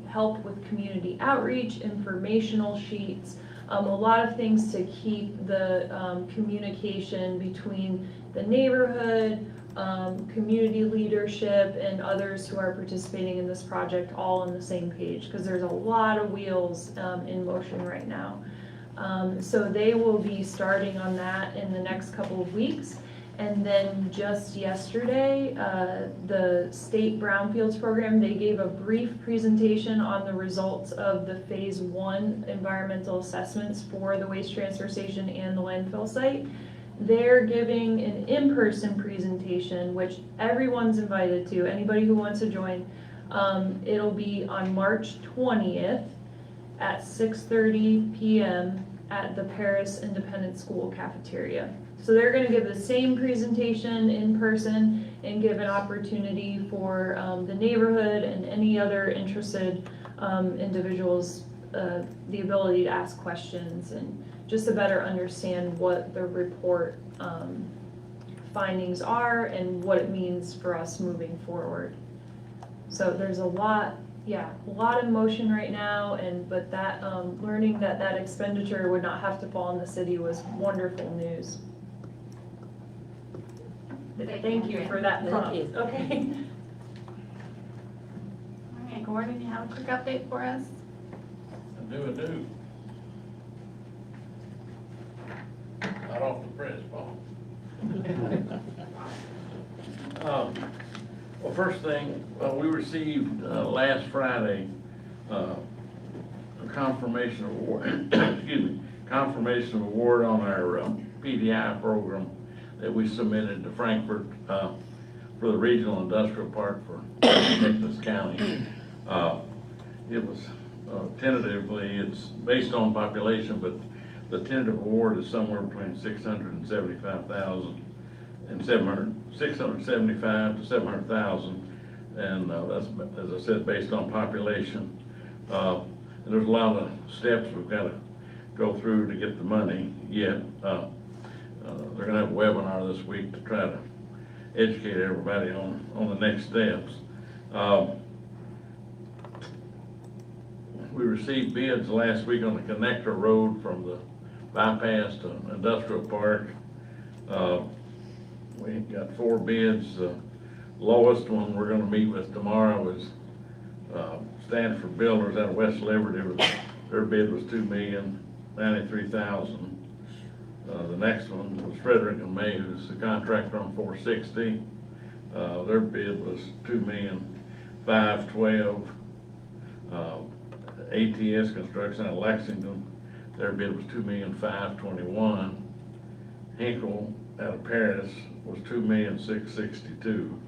help with community outreach, informational sheets, a lot of things to keep the communication between the neighborhood, community leadership, and others who are participating in this project all on the same page, because there's a lot of wheels in motion right now. So they will be starting on that in the next couple of weeks. And then just yesterday, the state brownfields program, they gave a brief presentation on the results of the phase 1 environmental assessments for the waste transfer station and the landfill site. They're giving an in-person presentation, which everyone's invited to, anybody who wants to join. It'll be on March 20th at 6:30 p.m. at the Paris Independent School cafeteria. So they're going to give the same presentation in person and give an opportunity for the neighborhood and any other interested individuals the ability to ask questions and just to better understand what the report findings are and what it means for us moving forward. So there's a lot in motion right now, but that learning that expenditure would not have to fall on the city was wonderful news. Thank you for that prompt. Okay. All right, Gordon, you have a quick update for us? I do. Not off the press, Paul. Well, first thing, we received last Friday a confirmation of award, confirmation of award on our PDI program that we submitted to Frankfurt for the Regional Industrial Park for Nicholas County. It was tentatively, it's based on population, but the tentative award is somewhere between $675,000 and 675 to 700,000, and that's, as I said, based on population. And there's a lot of steps we've got to go through to get the money yet. They're gonna have a webinar this week to try to educate everybody on the next steps. We received bids last week on the connector road from the bypass to Industrial Park. We got 4 bids. The lowest one we're gonna meet with tomorrow is Stanford Builders out of West Liberty. Their bid was $2,093,000. The next one was Frederick and May, who's the contractor on 460. Their bid was $2,512,000. ATS Construction out of Lexington, their bid was $2,521,000. Hinkle out of Paris was $2,662,000.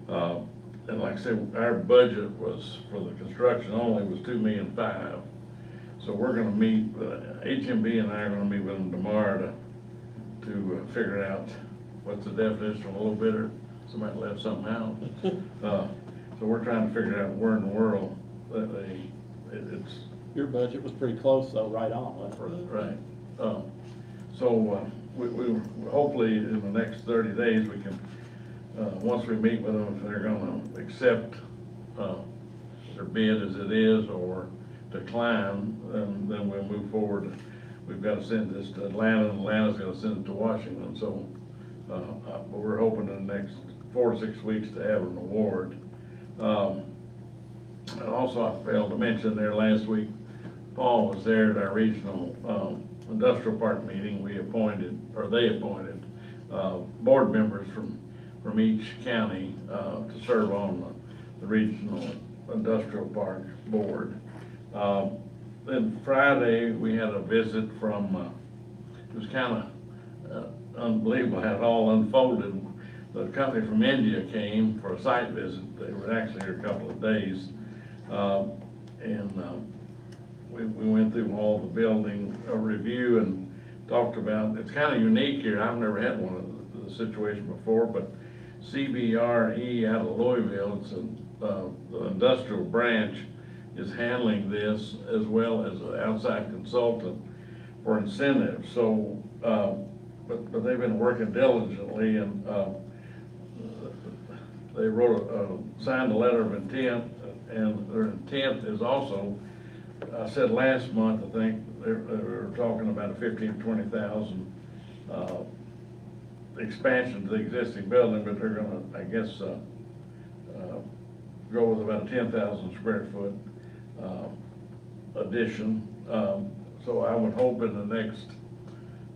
And like I said, our budget was, for the construction only, was $2.5 million. So we're gonna meet, HMB and I are gonna meet with them tomorrow to figure out what's the definition of a little bidder. Somebody left something out. So we're trying to figure out where in the world that it's. Your budget was pretty close though, right on, wasn't it? Right. So we hopefully in the next 30 days, we can, once we meet with them, if they're gonna accept their bid as it is or decline, then we'll move forward. We've got to send this to Atlanta, and Atlanta's got to send it to Washington. So but we're hoping in the next 4 to 6 weeks to have an award. And also, I failed to mention there last week, Paul was there at our regional industrial park meeting. We appointed, or they appointed, board members from each county to serve on the regional industrial park board. Then Friday, we had a visit from, it was kind of unbelievable how it all unfolded. The company from India came for a site visit. They were actually here a couple of days. We went through all the building review and talked about, it's kind of unique here. I've never had one of the situation before, but CBRE out of Louisville, it's the industrial branch, is handling this as well as an outside consultant for incentives. So, but they've been working diligently, and they signed a letter of intent, and their intent is also, I said last month, I think, they were talking about a 15,000 to 20,000 expansion to the existing building, but they're gonna, I guess, go with about a 10,000 square foot addition. So I would hope in the next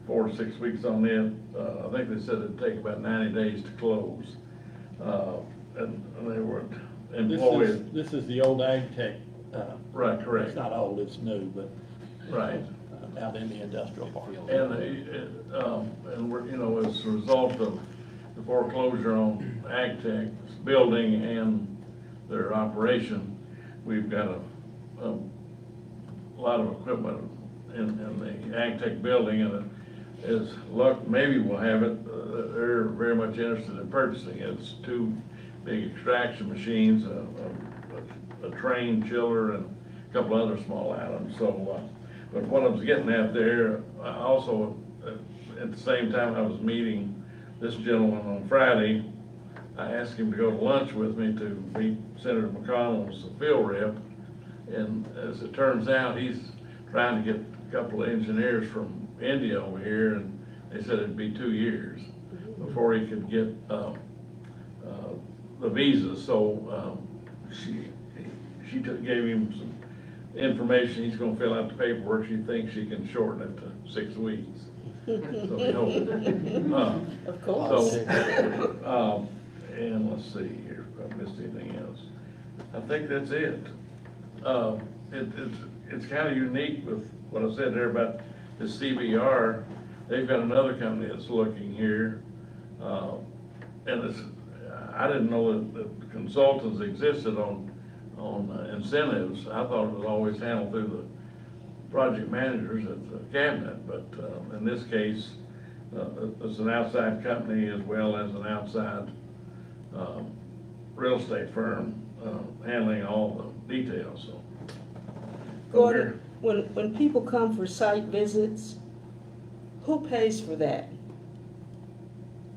4 to 6 weeks on it, I think they said it'd take about 90 days to close. And they would employ. This is the old Ag Tech. Right, correct. It's not old, it's new, but. Right. Out in the industrial park. And we're, you know, as a result of the foreclosure on Ag Tech's building and their operation, we've got a lot of equipment in the Ag Tech building, and it is luck, maybe we'll have it. They're very much interested in purchasing it. It's 2 big extraction machines, a train chiller, and a couple other small items. So, but what I was getting at there, I also, at the same time I was meeting this gentleman on Friday, I asked him to go to lunch with me to meet Senator McConnell as the field rep. And as it turns out, he's trying to get a couple of engineers from India over here, and they said it'd be 2 years before he could get the visa. So she gave him some information. He's gonna fill out the paperwork. She thinks she can shorten it to 6 weeks. So we hope. Of course. So, and let's see here, if I missed anything else. I think that's it. It's kind of unique with what I said there about the CBR. They've got another company that's looking here. And I didn't know that consultants existed on incentives. I thought it was always handled through the project managers at the cabinet, but in this case, it's an outside company as well as an outside real estate firm handling all the details. So, Gordon, when people come for site visits, who pays for that?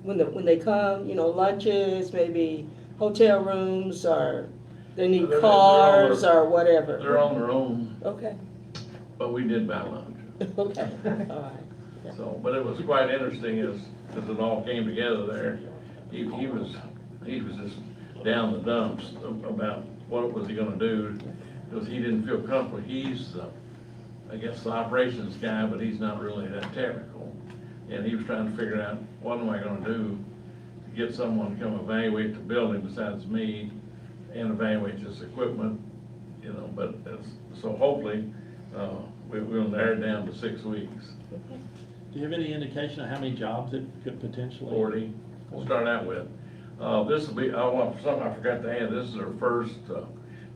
When they come, you know, lunches, maybe hotel rooms, or they need They're cars on their- or whatever? they're on their own, Okay, but we did buy lunch. okay, all right. So, but it was quite interesting as it all came together there. He was just down the dumps about what was he gonna do, because he didn't feel comfortable. He's, I guess, the operations guy, but he's not really that technical. And he was trying to figure out, what am I gonna do to get someone to come evaluate the building besides me and evaluate this equipment, you know, but so hopefully, we'll narrow it down to 6 weeks. Do you have any indication of how many jobs it could potentially? 40, we'll start out with. This will be, something I forgot to add, this is their first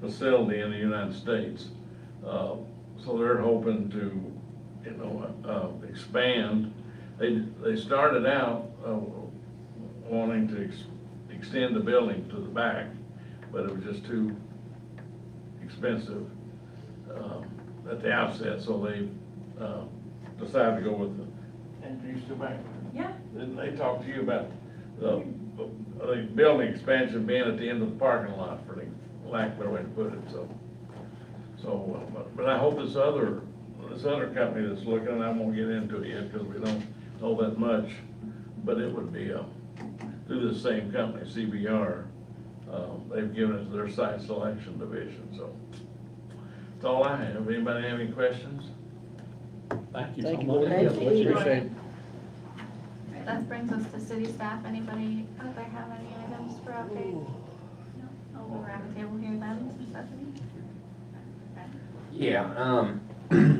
facility in the United States. So they're hoping to, expand. They started out wanting to extend the building to the back, but it was just too expensive at the outset, so they decided to go with the, and you still back? Yeah. Didn't they talk to you about the building expansion being at the end of the parking lot, for the lack of a way to put it, but I hope this other company that's looking, and I won't get into it yet because we don't know that much, but it would be through the same company, CBR. They've given us their site selection division, so that's all I have. Anybody have any questions? Thank you so Thank you, much. Gordon. Thank Much you. appreciated. Alright, that brings us to city staff. Anybody out there have any items for update? No? We'll round the table here then, Stephanie. Yeah,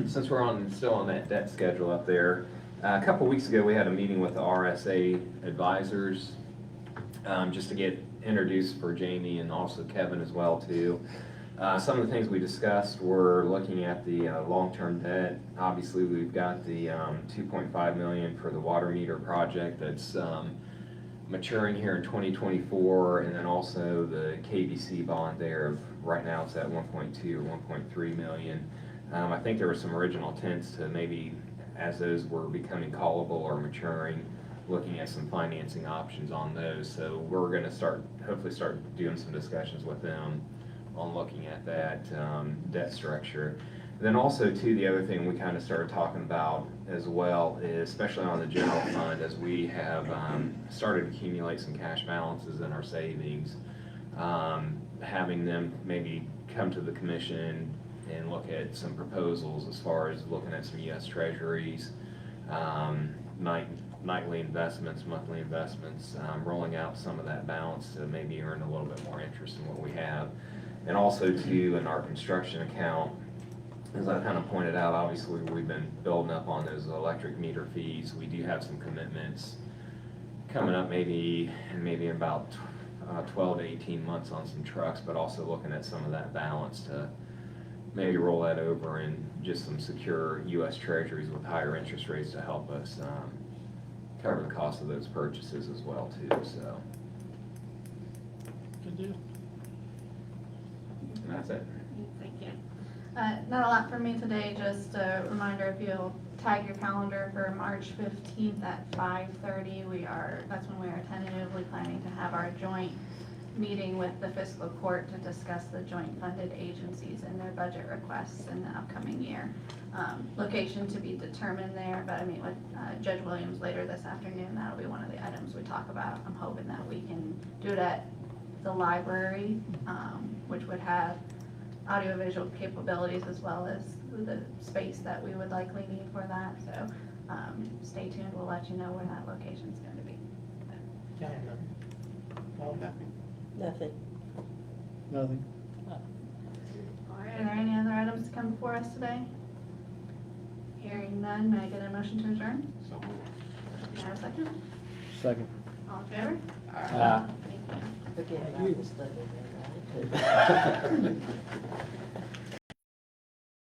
since we're still on that debt schedule up there, a couple weeks ago, we had a meeting with the RSA advisors, just to get introduced for Jamie and also Kevin as well too. Some of the things we discussed were looking at the long-term debt. Obviously, we've got the $2.5 million for the water meter project that's maturing here in 2024, and then also the KBC bond there of, right now it's at 1.2 or 1.3 million. I think there were some original intents to maybe, as those were becoming callable or maturing, looking at some financing options on those. So we're gonna hopefully start doing some discussions with them on looking at that debt structure. And then also too, the other thing we kind of started talking about as well is, especially on the general fund, as we have started to accumulate some cash balances in our savings, having them maybe come to the commission and look at some proposals as far as looking at some U.S. Treasuries, nightly investments, monthly investments, rolling out some of that balance to maybe earn a little bit more interest in what we have. And also too, in our construction account, as I kind of pointed out, obviously we've been building up on those electric meter fees. We do have some commitments coming up maybe in about 12 to 18 months on some trucks, but also looking at some of that balance to maybe roll that over in just some secure U.S. Treasuries with higher interest rates to help us cover the cost of those purchases as well too, so. Good deal. And that's it. Thank you. Not a lot for me today, just a reminder, if you'll tag your calendar for March 15th at 5:30, that's when we are tentatively planning to have our joint meeting with the fiscal court to discuss the joint funded agencies and their budget requests in the upcoming year. Location to be determined there, but I meet with Judge Williams later this afternoon. That'll be one of the items we talk about. I'm hoping that we can do it at the library, which would have audiovisual capabilities as well as the space that we would likely need for that. So stay tuned. We'll let you know where that location is going to be. All happy? Nothing. Nothing. All right, are there any other items to come before us today? Hearing none, may I get a motion to adjourn? So May I have a second? Second. All in favor? Uh, Thank you. Forget about this stuff.